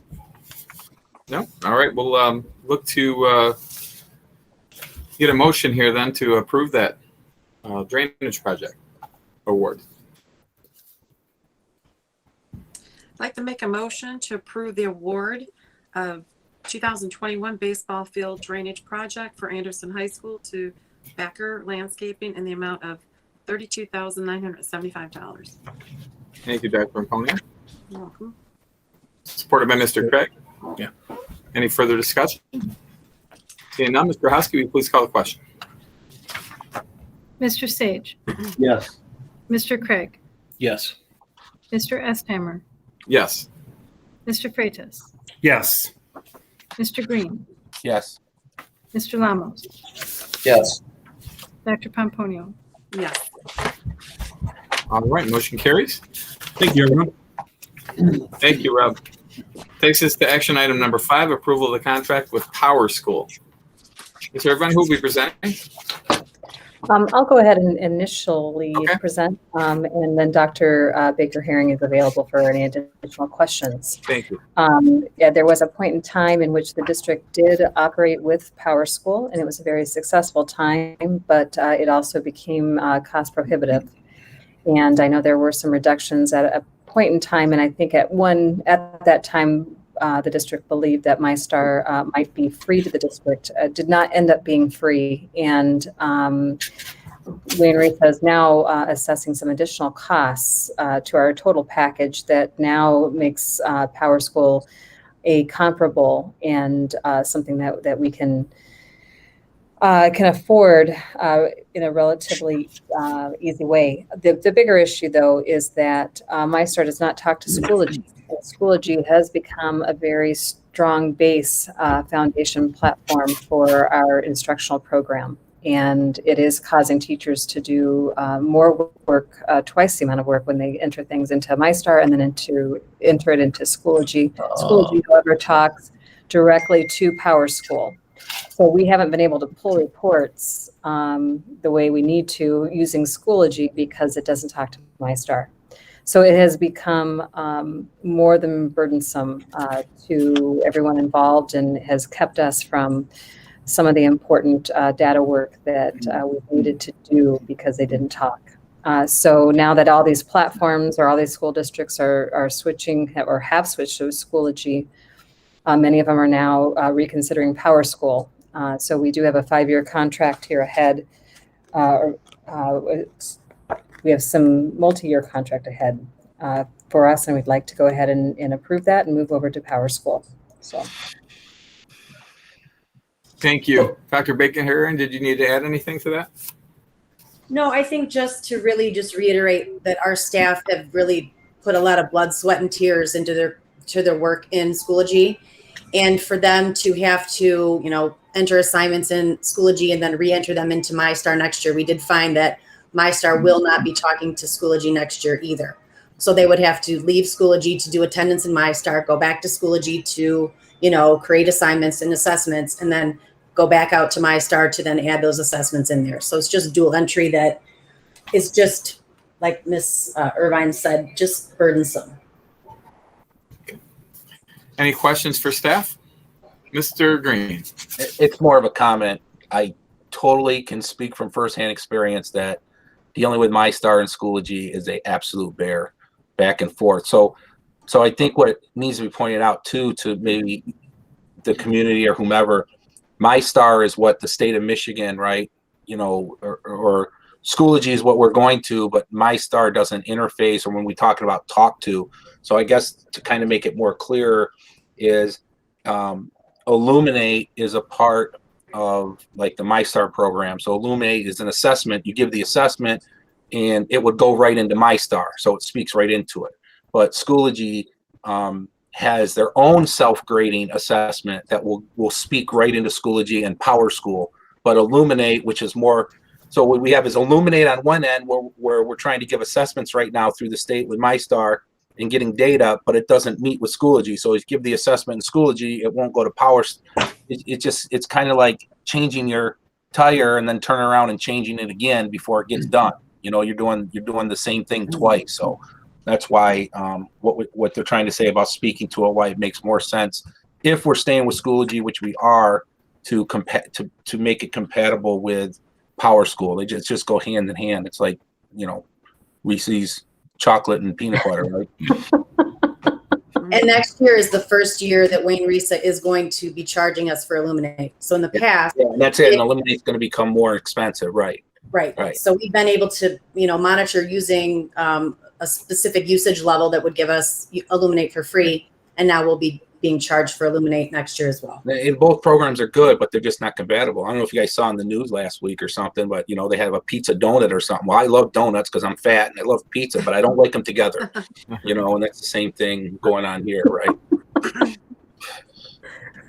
No? All right. We'll look to get a motion here then to approve that drainage project award. I'd like to make a motion to approve the award of 2021 baseball field drainage project for Anderson High School to Becker Landscaping in the amount of $32,975. Thank you, Dr. Ramponia. You're welcome. Supported by Mr. Craig. Yeah. Any further discussion? Seeing none, Mr. Husky, will you please call the question? Mr. Sage, Yes. Mr. Craig, Yes. Mr. Estheimer, Yes. Mr. Freitas, Yes. Mr. Green, Yes. Mr. Lamos, Yes. Dr. Pomponio. Yes. All right, motion carries. Thank you, everyone. Thank you, Rob. Takes us to action item number 5, approval of the contract with Power School. Is there everyone who will be presenting? I'll go ahead and initially Okay. present, and then Dr. Baker Herring is available for any additional questions. Thank you. Yeah, there was a point in time in which the district did operate with Power School, and it was a very successful time, but it also became cost prohibitive. And I know there were some reductions at a point in time, and I think at that time, the district believed that MyStar might be free to the district. Did not end up being free, and Wayne Reitha is now assessing some additional costs to our total package that now makes Power School a comparable and something that we can afford in a relatively easy way. The bigger issue, though, is that MyStar does not talk to Schoology. Schoology has become a very strong base foundation platform for our instructional program. And it is causing teachers to do more work, twice the amount of work when they enter things into MyStar and then enter it into Schoology. Schoology, however, talks directly to Power School. So we haven't been able to pull reports the way we need to using Schoology because it doesn't talk to MyStar. So it has become more than burdensome to everyone involved and has kept us from some of the important data work that we needed to do because they didn't talk. So now that all these platforms or all these school districts are switching or have switched to Schoology, many of them are now reconsidering Power School. So we do have a 5-year contract here ahead. We have some multi-year contract ahead for us, and we'd like to go ahead and approve that and move over to Power School. So. Thank you. Dr. Bacon-Herring, did you need to add anything to that? No, I think just to really just reiterate that our staff have really put a lot of blood, sweat, and tears into their work in Schoology, and for them to have to, enter assignments in Schoology and then re-enter them into MyStar next year, we did find that MyStar will not be talking to Schoology next year either. So they would have to leave Schoology to do attendance in MyStar, go back to Schoology to, create assignments and assessments, and then go back out to MyStar to then add those assessments in there. So it's just dual entry that is just, like Ms. Irvine said, just burdensome. Any questions for staff? Mr. Green. It's more of a comment. I totally can speak from firsthand experience that dealing with MyStar and Schoology is a absolute bear, back and forth. So I think what needs to be pointed out too, to maybe the community or whomever, MyStar is what the state of Michigan, right? You know, or Schoology is what we're going to, but MyStar doesn't interface, or when we talking about talk to. So I guess to kind of make it more clear is Illuminate is a part of like the MyStar program. So Illuminate is an assessment. You give the assessment and it would go right into MyStar. So it speaks right into it. But Schoology has their own self-grading assessment that will speak right into Schoology and Power School. But Illuminate, which is more, so what we have is Illuminate on one end where we're trying to give assessments right now through the state with MyStar and getting data, but it doesn't meet with Schoology. So if you give the assessment in Schoology, it won't go to Power. It's kind of like changing your tire and then turning around and changing it again before it gets done. You know, you're doing the same thing twice. So that's why what they're trying to say about speaking to it, why it makes more sense if we're staying with Schoology, which we are, to make it compatible with Power School. They just go hand in hand. It's like, you know, Reese's chocolate and peanut butter, right? And next year is the first year that Wayne Risa is going to be charging us for Illuminate. So in the past, yeah, and that's it. And Illuminate's going to become more expensive, right? Right. So we've been able to, monitor using a specific usage level that would give us Illuminate for free, and now we'll be being charged for Illuminate next year as well. And both programs are good, but they're just not compatible. I don't know if you guys saw in the news last week or something, but they have a pizza donut or something. Well, I love donuts because I'm fat and I love pizza, but I don't like them together. And that's the same thing going on here, right?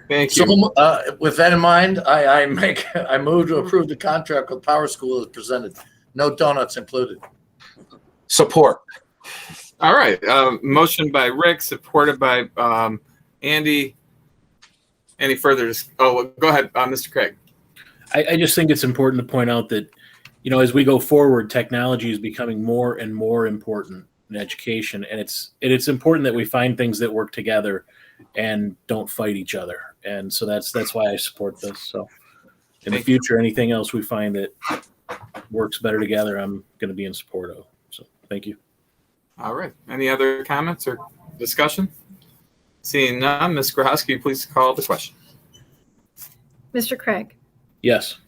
Thank you. So, with that in mind, I move to approve the contract with Power School as presented. No donuts included. Support. All right. Motion by Rick, supported by Andy. Any further? Go ahead, Mr. Craig. I just think it's important to point out that, as we go forward, technology is becoming more and more important in education, and it's important that we find things that work together and don't fight each other. And so that's why I support this. So in the future, anything else we find that works better together, I'm going to be in support of. So thank you. All right. Any other comments or discussion? Seeing none, Ms. Grohowski, please call the question. Mr. Craig, Yes.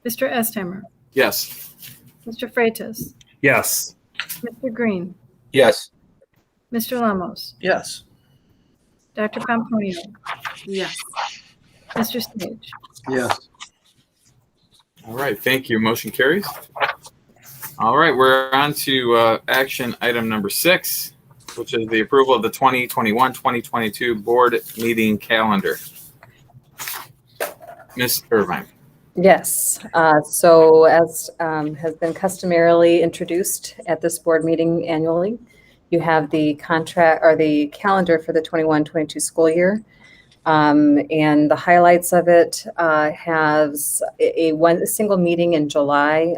Mr. Esthammer, Yes. Mr. Freitas, Yes. Mr. Green, Yes. Mr. Lamos, Yes. Dr. Pomponio, Yes. Mr. Sage. Yes. All right. Thank you. Motion carries. All right. We're on to action item number 6, which is the approval of the 2021-2022 board meeting calendar. Ms. Irvine. Yes. So as has been customarily introduced at this board meeting annually, you have the contract or the calendar for the 21-22 school year. And the highlights of it has a single meeting in July,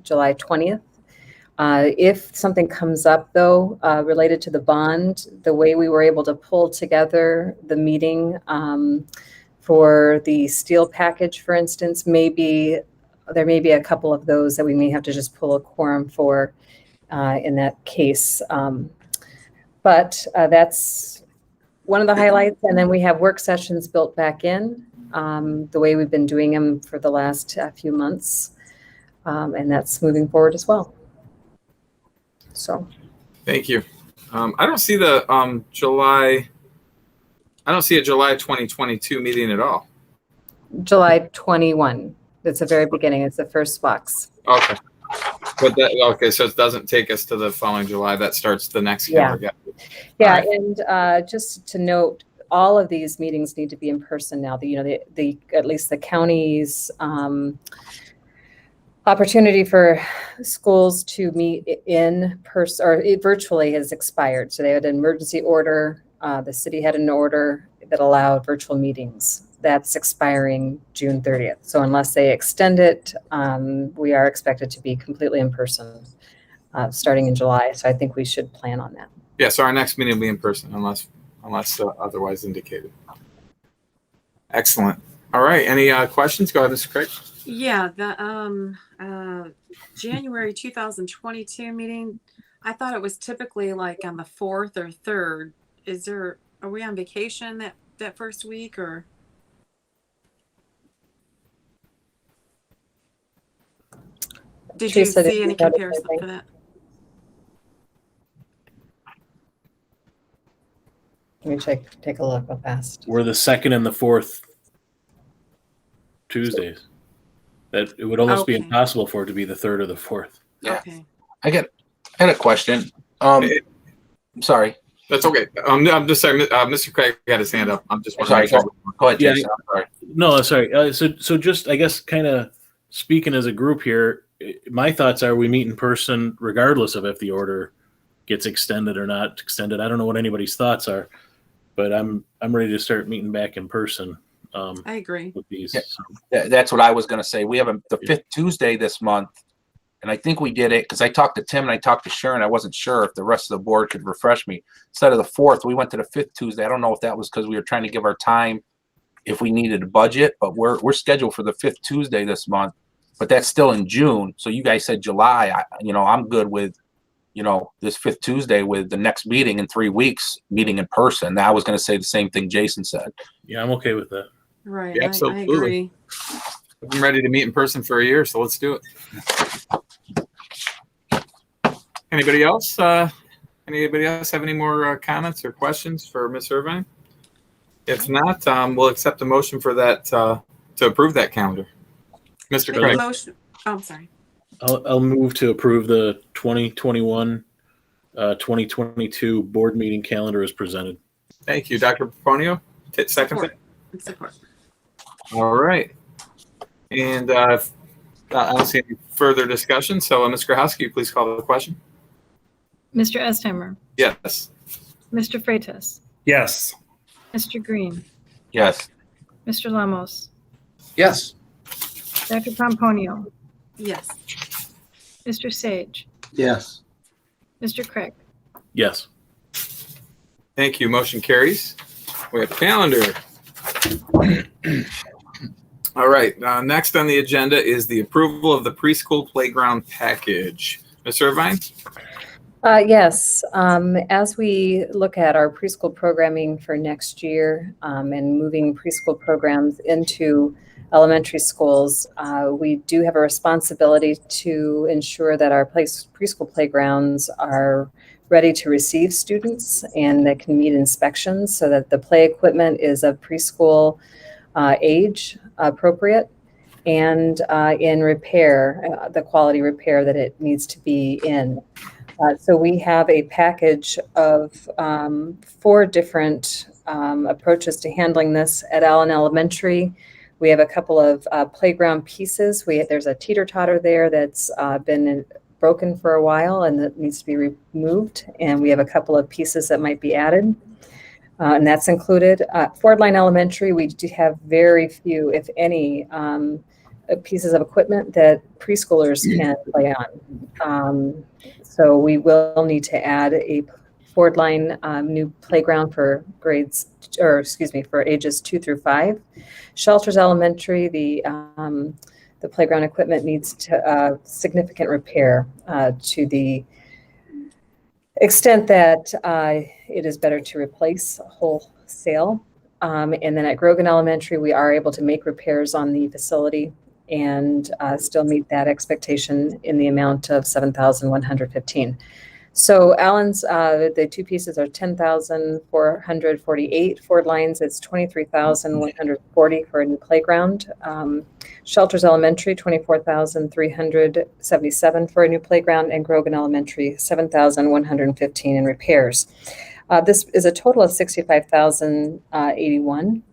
July 20th. If something comes up, though, related to the bond, the way we were able to pull together the meeting for the steel package, for instance, there may be a couple of those that we may have to just pull a quorum for in that case. But that's one of the highlights. And then we have work sessions built back in the way we've been doing them for the last few months. And that's moving forward as well. So, Thank you. I don't see the July. I don't see a July 2022 meeting at all. July 21. It's the very beginning. It's the first box. Okay. Okay, so it doesn't take us to the following July. That starts the next calendar. Yeah, Right. and just to note, all of these meetings need to be in person now. The at least the county's opportunity for schools to meet in person or virtually has expired. So they had an emergency order. The city had an order that allowed virtual meetings. That's expiring June 30th. So unless they extend it, we are expected to be completely in person starting in July. So I think we should plan on that. Yeah, so our next meeting will be in person unless unless otherwise indicated. Excellent. All right. Any questions? Go ahead, Mr. Craig. Yeah, the January 2022 meeting, I thought it was typically like on the 4th or 3rd. Are we on vacation that first week, or? Did you Teresa, did see you any notice comparison anything? for that? Let me take a look real fast. We're the second and the fourth Tuesdays. That it would almost be Okay. impossible for it to be the third or the fourth. Yeah. Okay. I got a question. Sorry. That's okay. I'm just sorry. Mr. Craig had his hand up. I'm just Sorry. Go ahead, Yeah, Jason. I'm sorry. No, sorry. So just I guess kind of speaking as a group here, my thoughts are we meet in person regardless of if the order gets extended or not extended. I don't know what anybody's thoughts are, but I'm ready to start meeting back in person. I agree. With these. Yeah. That's what I was going to say. We have the 5th Tuesday this month, and I think we did it because I talked to Tim and I talked to Sharon. I wasn't sure if the rest of the board could refresh me. Instead of the 4th, we went to the 5th Tuesday. I don't know if that was because we were trying to give our time if we needed a budget, but we're scheduled for the 5th Tuesday this month, but that's still in June. So you guys said July. I'm good with, this 5th Tuesday with the next meeting in 3 weeks, meeting in person. Now I was going to say the same thing Jason said. Yeah, I'm okay with that. Right. Yeah, I absolutely. agree. I've been ready to meet in person for a year, so let's do it. Anybody else? Anybody else have any more comments or questions for Ms. Irvine? If not, we'll accept a motion for that to approve that calendar. Mr. Make a Craig. motion. Oh, I'm sorry. I'll move to approve the 2021-2022 board meeting calendar as presented. Thank you. Dr. Proponio, second. Support. All right. And I don't see any further discussion. So, Ms. Grahowski, please call the question. Mr. Estheimer, Yes. Mr. Freitas, Yes. Mr. Green, Yes. Mr. Lamos, Yes. Dr. Pomponio, Yes. Mr. Sage, Yes. Mr. Craig. Yes. Thank you. Motion carries. We have calendar. All right. Next on the agenda is the approval of the preschool playground package. Ms. Irvine? Yes. As we look at our preschool programming for next year and moving preschool programs into elementary schools, we do have a responsibility to ensure that our preschool playgrounds are ready to receive students and that can meet inspections so that the play equipment is of preschool age appropriate and in repair, the quality repair that it needs to be in. So we have a package of 4 different approaches to handling this at Allen Elementary. We have a couple of playground pieces. There's a teeter-totter there that's been broken for a while and that needs to be removed. And we have a couple of pieces that might be added. And that's included. Ford Line Elementary, we do have very few, if any, pieces of equipment that preschoolers can play on. So we will need to add a Ford Line new playground for for ages 2 through 5. Shelters Elementary, the playground equipment needs significant repair to the extent that it is better to replace wholesale. And then at Grogan Elementary, we are able to make repairs on the facility and still meet that expectation in the amount of $7,115. So Allen's, the 2 pieces are $10,448. Ford Lines is $23,140 for a new playground. Shelters Elementary, $24,377 for a new playground, and Grogan Elementary, $7,115 in repairs. This is a total of $65,081.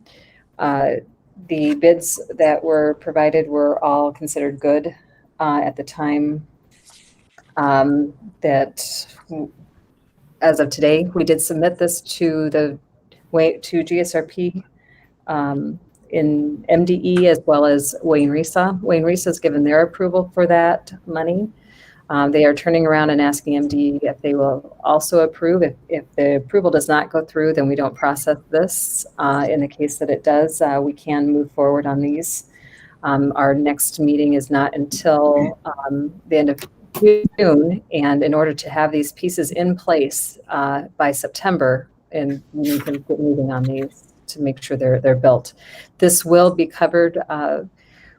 The bids that were provided were all considered good at the time that, as of today, we did submit this to GSRP in MDE as well as Wayne Risa. Wayne Risa has given their approval for that money. They are turning around and asking MD if they will also approve. If the approval does not go through, then we don't process this. In the case that it does, we can move forward on these. Our next meeting is not until the end of June, and in order to have these pieces in place by September, and we need to get moving on these to make sure they're built. This will be covered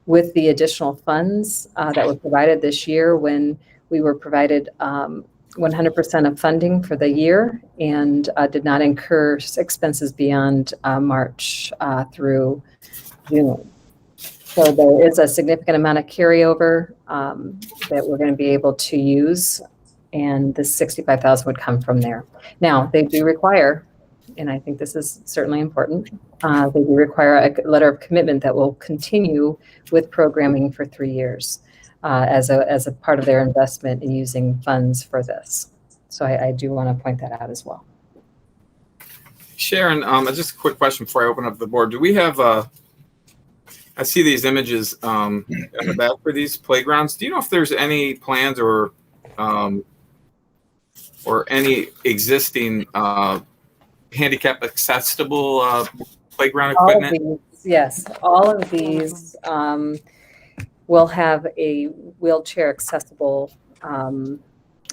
with the additional funds that were provided this year when we were provided 100% of funding for the year and did not incur expenses beyond March through June. So there is a significant amount of carryover that we're going to be able to use, and the 65,000 would come from there. Now, they do require, and I think this is certainly important, they do require a letter of commitment that will continue with programming for 3 years as a part of their investment in using funds for this. So I do want to point that out as well. Sharon, just a quick question before I open up the board. Do we have I see these images in the back for these playgrounds. Do you know if there's any plans or any existing handicap accessible playground equipment? All of these will have a wheelchair accessible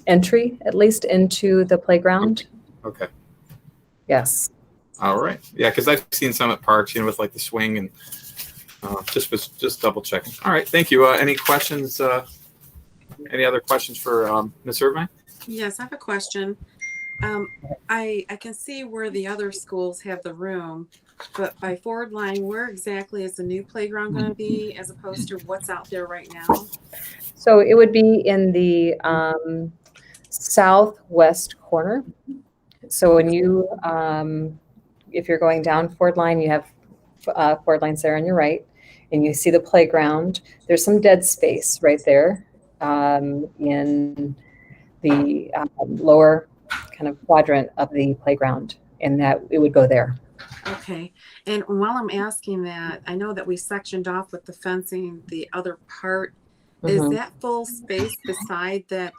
entry, at least into the playground. Okay. Yes. All right. Yeah, because I've seen some at parks, with like the swing and just double checking. All right. Thank you. Any questions? Any other questions for Ms. Irvine? Yes, I have a question. I can see where the other schools have the room, but by Forward Line, where exactly is the new playground going to be as opposed to what's out there right now? So it would be in the southwest corner. So when you, if you're going down Forward Line, you have Forward Lines there on your right, and you see the playground. There's some dead space right there in the lower kind of quadrant of the playground, and that it would go there. Okay. And while I'm asking that, I know that we sectioned off with the fencing the other part. Is that full space beside that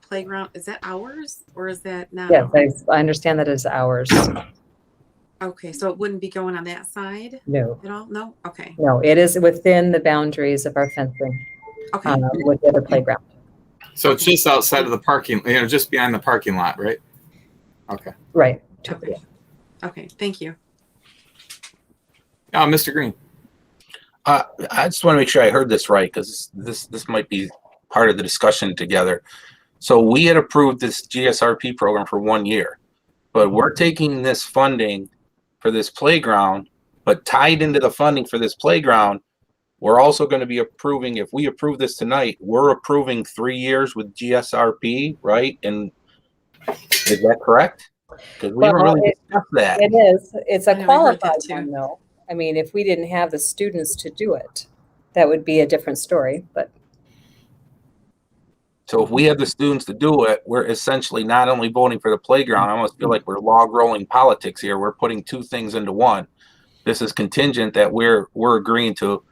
playground? Is that ours or is that not? Yes, I understand that is ours. Okay, so it wouldn't be going on that side? No. At all? No? Okay. No, it is within the boundaries of our fencing. Okay. With the other playground. So it's just outside of the parking, just behind the parking lot, right? Okay. Right. Okay. Okay. Thank you. Mr. Green. I just want to make sure I heard this right, because this might be part of the discussion together. So we had approved this GSRP program for 1 year, but we're taking this funding for this playground, but tied into the funding for this playground, we're also going to be approving, if we approve this tonight, we're approving 3 years with GSRP, right? And is that correct? Because we haven't really discussed that. It is. It's a I qualified heard that one, too. though. I mean, if we didn't have the students to do it, that would be a different story. But So if we have the students to do it, we're essentially not only voting for the playground. I almost feel like we're log rolling politics here. We're putting two things into one. This is contingent that we're agreeing to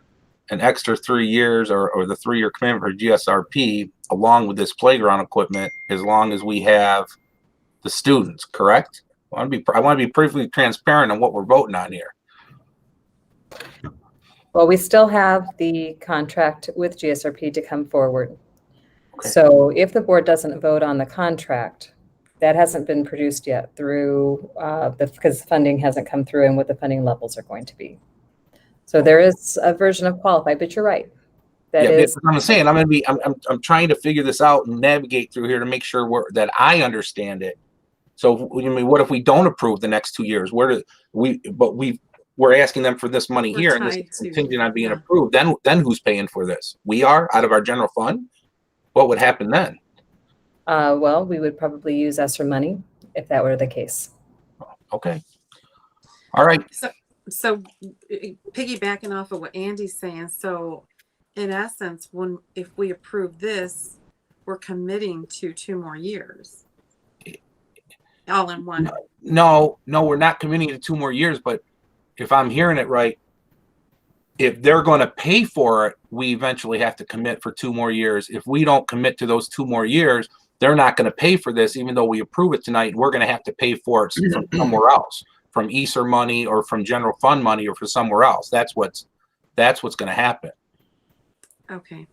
an extra 3 years or the 3 year commitment for GSRP along with this playground equipment, as long as we have the students, correct? I want to be perfectly transparent on what we're voting on here. well, we still have the contract with GSRP to come forward. Okay. So if the board doesn't vote on the contract, that hasn't been produced yet through because funding hasn't come through and what the funding levels are going to be. So there is a version of qualified, but you're right. That is. That's what I'm saying. I'm trying to figure this out and navigate through here to make sure that I understand it. So I mean, what if we don't approve the next 2 years? We're asking them for this money We're here, and this tied is to- contingent on being yeah. approved. Then who's paying for this? We are, out of our general fund. What would happen then? Well, we would probably use ESSER money if that were the case. Okay. All right. So piggybacking off of what Andy's saying, so in essence, if we approve this, we're committing to 2 more years. All in one. No, we're not committing to 2 more years, but if I'm hearing it right, if they're going to pay for it, we eventually have to commit for 2 more years. If we don't commit to those 2 more years, they're not going to pay for this, even though we approve it tonight. We're going to have to pay for it from somewhere else, from ESER money or from general fund money or from somewhere else. That's what's going to happen. Okay.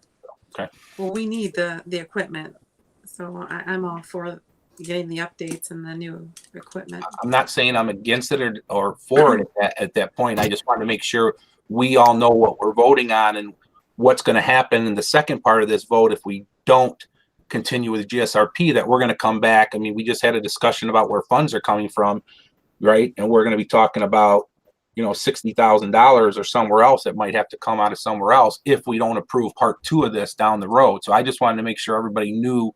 Okay. Well, we need the equipment, so I'm all for getting the updates and the new equipment. I'm not saying I'm against it or for it at that point. I just wanted to make sure we all know what we're voting on and what's going to happen in the second part of this vote if we don't continue with GSRP, that we're going to come back. I mean, we just had a discussion about where funds are coming from, right? And we're going to be talking about, $60,000 or somewhere else that might have to come out of somewhere else if we don't approve part 2 of this down the road. So I just wanted to make sure everybody knew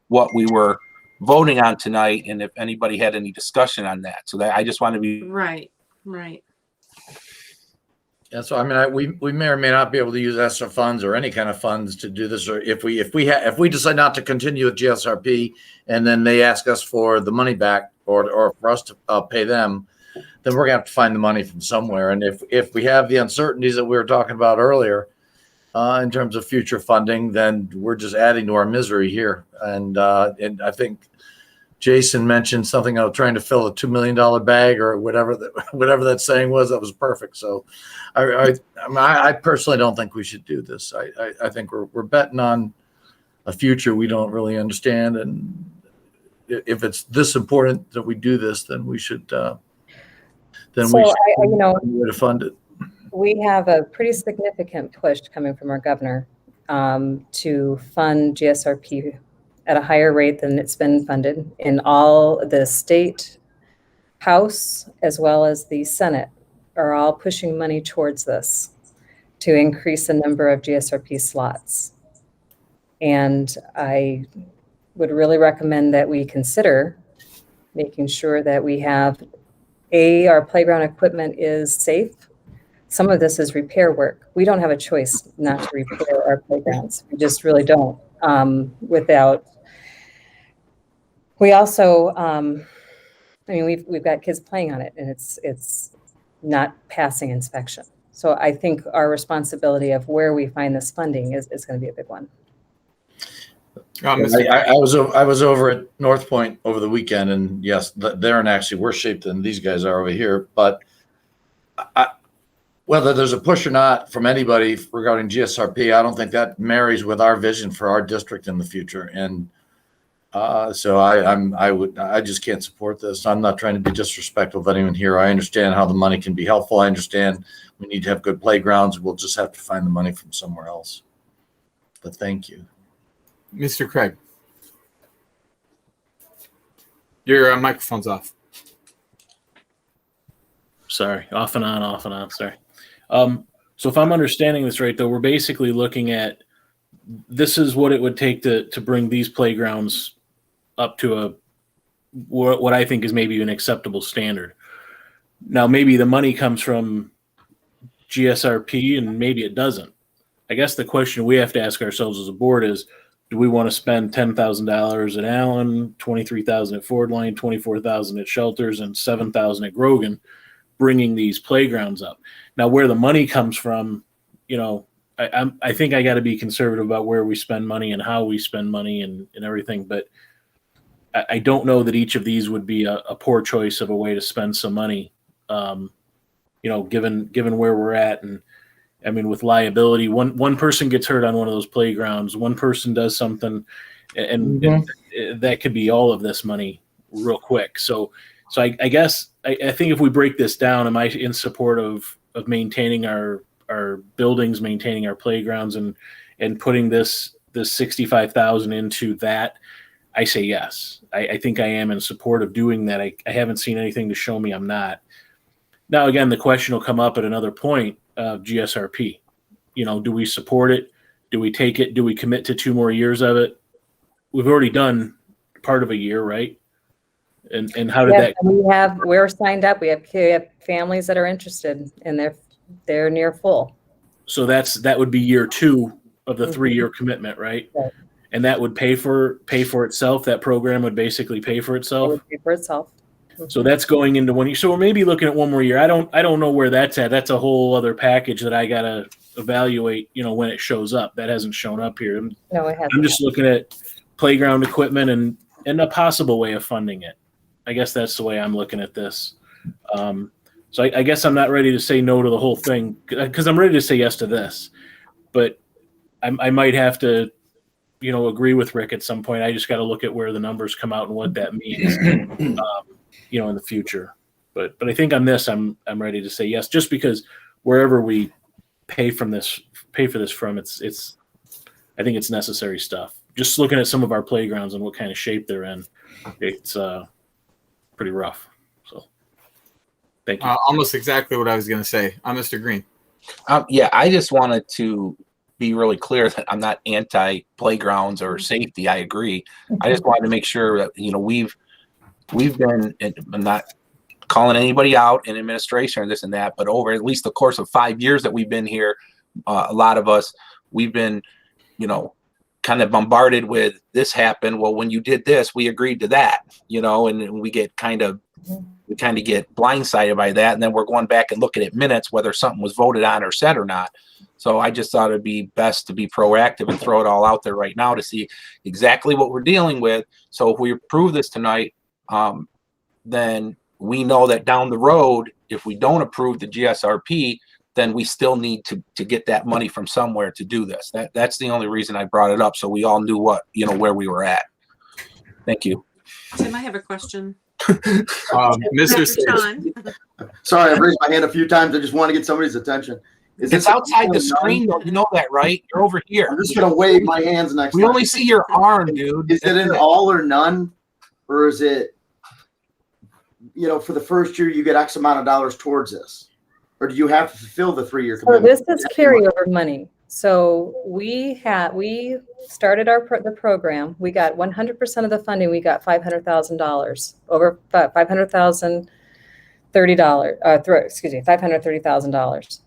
what we were voting on tonight and if anybody had any discussion on that. So that I just wanted to be Right. Yeah, so I mean, we may or may not be able to use ESSER funds or any kind of funds to do this, or if we decide not to continue with GSRP, and then they ask us for the money back, or for us to pay them, then we're gonna have to find the money from somewhere. And if we have the uncertainties that we were talking about earlier, in terms of future funding, then we're just adding to our misery here. And I think Jason mentioned something about trying to fill a $2 million bag or whatever that saying was. That was perfect. So I personally don't think we should do this. I think we're betting on a future we don't really understand. And if it's this important that we do this, then we should, find a way to fund it. We have a pretty significant push coming from our governor to fund GSRP at a higher rate than it's been funded in all the state House as well as the Senate are all pushing money towards this to increase the number of GSRP slots. And I would really recommend that we consider making sure that we have our playground equipment is safe. Some of this is repair work. We don't have a choice not to repair our playgrounds. We just really don't. We also, we've got kids playing on it, and it's not passing inspection. So I think our responsibility of where we find this funding is going to be a big one. I was over at North Point over the weekend, and yes, they're in actually worse shape than these guys are over here. But whether there's a push or not from anybody regarding GSRP, I don't think that marries with our vision for our district in the future. And so I just can't support this. I'm not trying to be disrespectful of anyone here. I understand how the money can be helpful. I understand we need to have good playgrounds. We'll just have to find the money from somewhere else. But thank you. Mr. Craig. Your microphone's off. Sorry, off and on. Sorry. So if I'm understanding this right, though, we're basically looking at this is what it would take to bring these playgrounds up to what I think is maybe an acceptable standard. Now, maybe the money comes from GSRP and maybe it doesn't. I guess the question we have to ask ourselves as a board is, do we want to spend $10,000 at Allen, $23,000 at Ford Line, $24,000 at Shelters, and $7,000 at Grogan, bringing these playgrounds up? Now, where the money comes from, I think I got to be conservative about where we spend money and how we spend money and everything. But I don't know that each of these would be a poor choice of a way to spend some money, given where we're at. And I mean, with liability, one person gets hurt on one of those playgrounds, one person does something, and that could be all of this money real quick. So I guess I think if we break this down, am I in support of maintaining our buildings, maintaining our playgrounds, and putting this $65,000 into that? I say yes. I think I am in support of doing that. I haven't seen anything to show me I'm not. Now, again, the question will come up at another point of GSRP. Do we support it? Do we take it? Do we commit to 2 more years of it? We've already done part of a year, right? And how did that? We're signed up. We have families that are interested, and they're near full. So that would be year 2 of the 3-year commitment, right? Right. And that would pay for itself. That program would basically pay for itself. It would pay for itself. So that's going into 1 year. So we're maybe looking at 1 more year. I don't know where that's at. That's a whole other package that I gotta evaluate, when it shows up. That hasn't shown up here. No, it hasn't. I'm just looking at playground equipment and a possible way of funding it. I guess that's the way I'm looking at this. So I guess I'm not ready to say no to the whole thing because I'm ready to say yes to this, but I might have to, agree with Rick at some point. I just got to look at where the numbers come out and what that means, in the future. But I think on this, I'm ready to say yes, just because wherever we pay for this from, it's I think it's necessary stuff. Just looking at some of our playgrounds and what kind of shape they're in, it's pretty rough. So, thank you. Almost exactly what I was going to say. Mr. Green. Yeah, I just wanted to be really clear that I'm not anti playgrounds or safety. I agree. I just wanted to make sure that we've been, I'm not calling anybody out in administration or this and that, but over at least the course of 5 years that we've been here, a lot of us, we've been, kind of bombarded with this happened. Well, when you did this, we agreed to that, and we get kind of get blindsided by that. And then we're going back and looking at minutes, whether something was voted on or said or not. So I just thought it'd be best to be proactive and throw it all out there right now to see exactly what we're dealing with. So if we approve this tonight, then we know that down the road, if we don't approve the GSRP, then we still need to get that money from somewhere to do this. That's the only reason I brought it up. So we all knew where we were at. Thank you. Tim, I have a question. Mr. Sage. Sean. Sorry, I've raised my hand a few times. I just want to get somebody's attention. It's outside the screen, though. You know that, right? You're over here. I'm just going to wave my hands next We time. only see your arm, dude. Is it an all or none? Or is it, for the first year, you get X amount of dollars towards this? Or do you have to fulfill the 3-year So commitment? this is carryover money. So we started the program. We got 100% of the funding. We got $500,000, over $530,000. $530,000.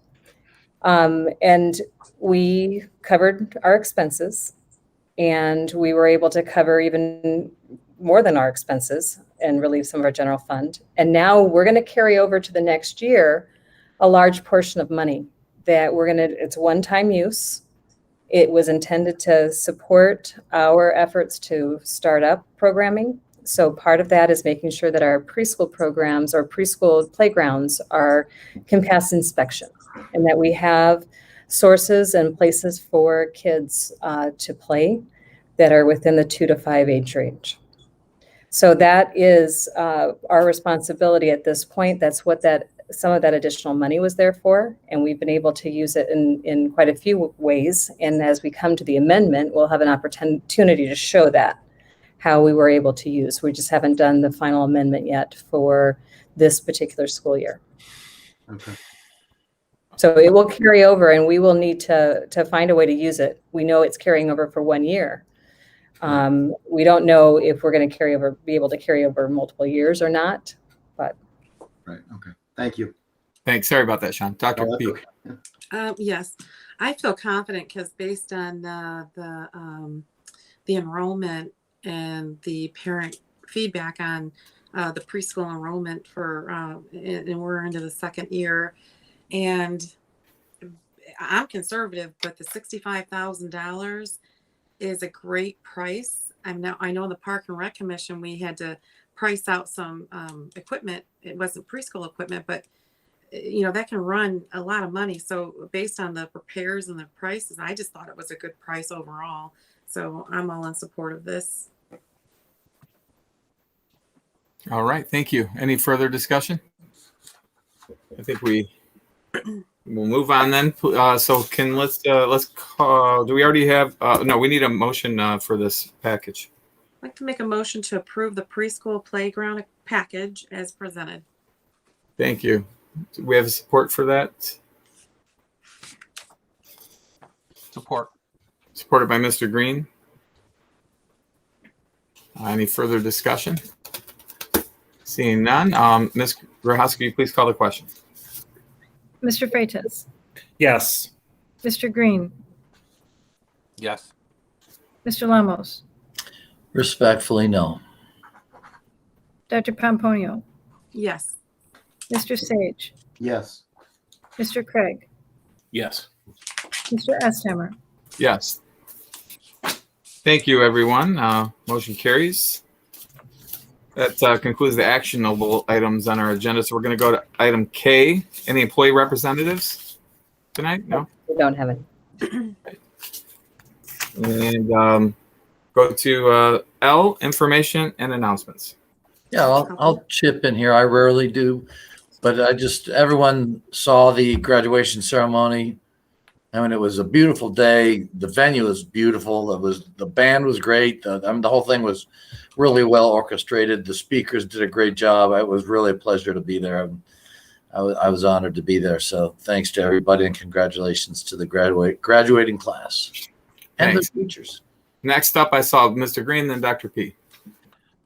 And we covered our expenses, and we were able to cover even more than our expenses and relieve some of our general fund. And now we're going to carry over to the next year a large portion of money that it's one-time use. It was intended to support our efforts to start up programming. So part of that is making sure that our preschool programs or preschool playgrounds can pass inspection, and that we have sources and places for kids to play that are within the 2 to 5 age range. So that is our responsibility at this point. That's what some of that additional money was there for, and we've been able to use it in quite a few ways. And as we come to the amendment, we'll have an opportunity to show that, how we were able to use. We just haven't done the final amendment yet for this particular school year. Okay. So it will carry over, and we will need to find a way to use it. We know it's carrying over for 1 year. We don't know if we're going to be able to carry over multiple years or not, but. Right. Okay. Thank you. Thanks. Sorry about that, Sean. Dr. Oh, Peak. okay. Yes, I feel confident because based on the enrollment and the parent feedback on the preschool enrollment and we're into the 2nd year, and I'm conservative, but the $65,000 is a great price. I know the Park and Rec Commission, we had to price out some equipment. It wasn't preschool equipment, but that can run a lot of money. So based on the repairs and the prices, I just thought it was a good price overall. So I'm all in support of this. All right. Thank you. Any further discussion? I think we'll move on then. So let's call, do we already have, no, we need a motion for this package. I'd like to make a motion to approve the preschool playground package as presented. Thank you. Do we have support for that? Support. Supported by Mr. Green. Any further discussion? Seeing none, Ms. Grahowski, will you please call the question? Mr. Freitas, Yes. Mr. Green, Yes. Mr. Lamos, Respectfully, no. Dr. Pomponio, Yes. Mr. Sage, Yes. Mr. Craig, Yes. Mr. Estheimer. Yes. Thank you, everyone. Motion carries. That concludes the actionable items on our agenda. So we're going to go to item K. Any employee representatives tonight? No. We don't have any. And go to L, information and announcements. Yeah, I'll chip in here. I rarely do, but everyone saw the graduation ceremony. I mean, it was a beautiful day. The venue was beautiful. The band was great. The whole thing was really well orchestrated. The speakers did a great job. It was really a pleasure to be there. I was honored to be there. So thanks to everybody and congratulations to the graduating class and Thanks. the teachers. Next up, I saw Mr. Green, then Dr. P.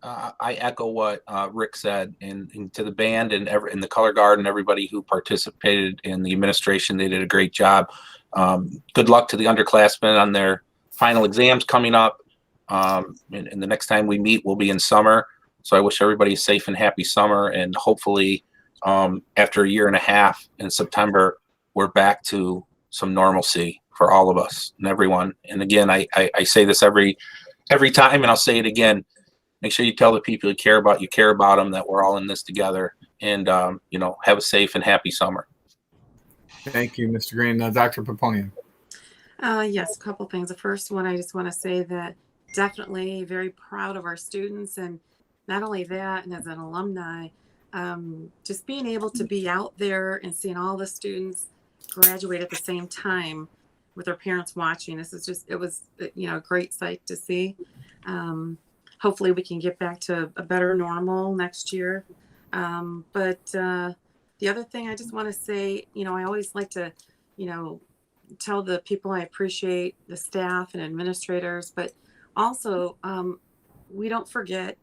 I echo what Rick said, and to the band and the color guard and everybody who participated in the administration. They did a great job. Good luck to the underclassmen on their final exams coming up. And the next time we meet will be in summer. So I wish everybody a safe and happy summer. And hopefully after a year and a half in September, we're back to some normalcy for all of us and everyone. And again, I say this every time, and I'll say it again. Make sure you tell the people you care about them, that we're all in this together, and have a safe and happy summer. Thank you, Mr. Green. Dr. Paponia. Yes, a couple things. The first one, I just want to say that definitely very proud of our students, and not only that, and as an alumni, just being able to be out there and seeing all the students graduate at the same time with their parents watching. It was a great sight to see. Hopefully we can get back to a better normal next year. But the other thing I just want to say, I always like to, tell the people I appreciate, the staff and administrators, but also we don't forget,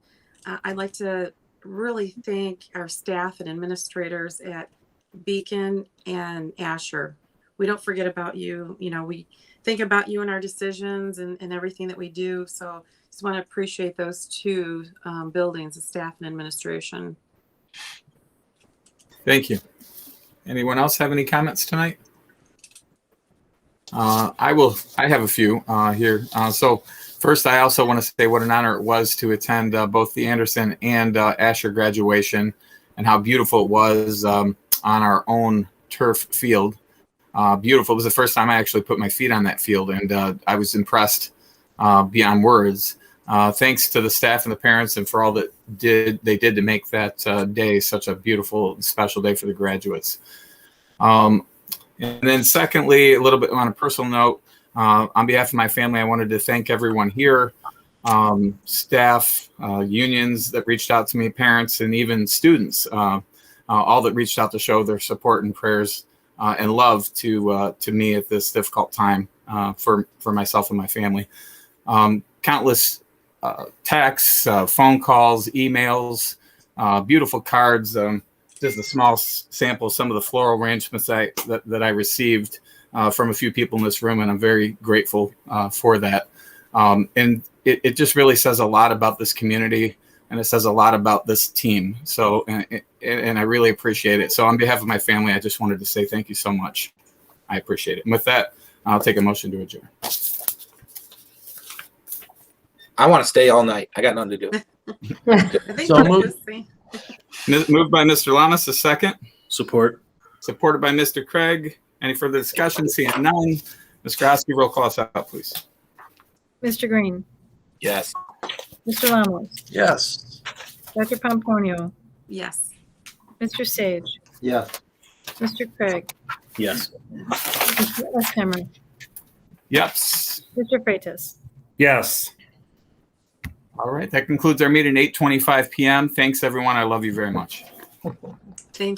I'd like to really thank our staff and administrators at Beacon and Asher. We don't forget about you. We think about you in our decisions and everything that we do. So just want to appreciate those two buildings, the staff and administration. Thank you. Anyone else have any comments tonight? I have a few here. So first, I also want to say what an honor it was to attend both the Anderson and Asher graduation, and how beautiful it was on our own turf field. Beautiful. It was the first time I actually put my feet on that field, and I was impressed beyond words. Thanks to the staff and the parents, and for all that they did to make that day such a beautiful, special day for the graduates. And then secondly, a little bit on a personal note, on behalf of my family, I wanted to thank everyone here, staff, unions that reached out to me, parents, and even students, all that reached out to show their support and prayers and love to me at this difficult time for myself and my family. Countless texts, phone calls, emails, beautiful cards, just a small sample of some of the floral arrangements that I received from a few people in this room, and I'm very grateful for that. And it just really says a lot about this community, and it says a lot about this team. So, and I really appreciate it. So on behalf of my family, I just wanted to say thank you so much. I appreciate it. And with that, I'll take a motion to adjourn. I want to stay all night. I got nothing to do. So moved. Moved by Mr. Lamas, a second. Support. Supported by Mr. Craig. Any further discussion? Seeing none. Ms. Grosky, roll call us out, please. Mr. Green. Yes. Mr. Lamos. Yes. Dr. Pomponio. Yes. Mr. Sage. Yes. Mr. Craig. Yes. Mr. Estheimer. Yes. Mr. Freitas. Yes. All right. That concludes our meeting at 8:25 p.m. Thanks, everyone. I love you very much. Thank you.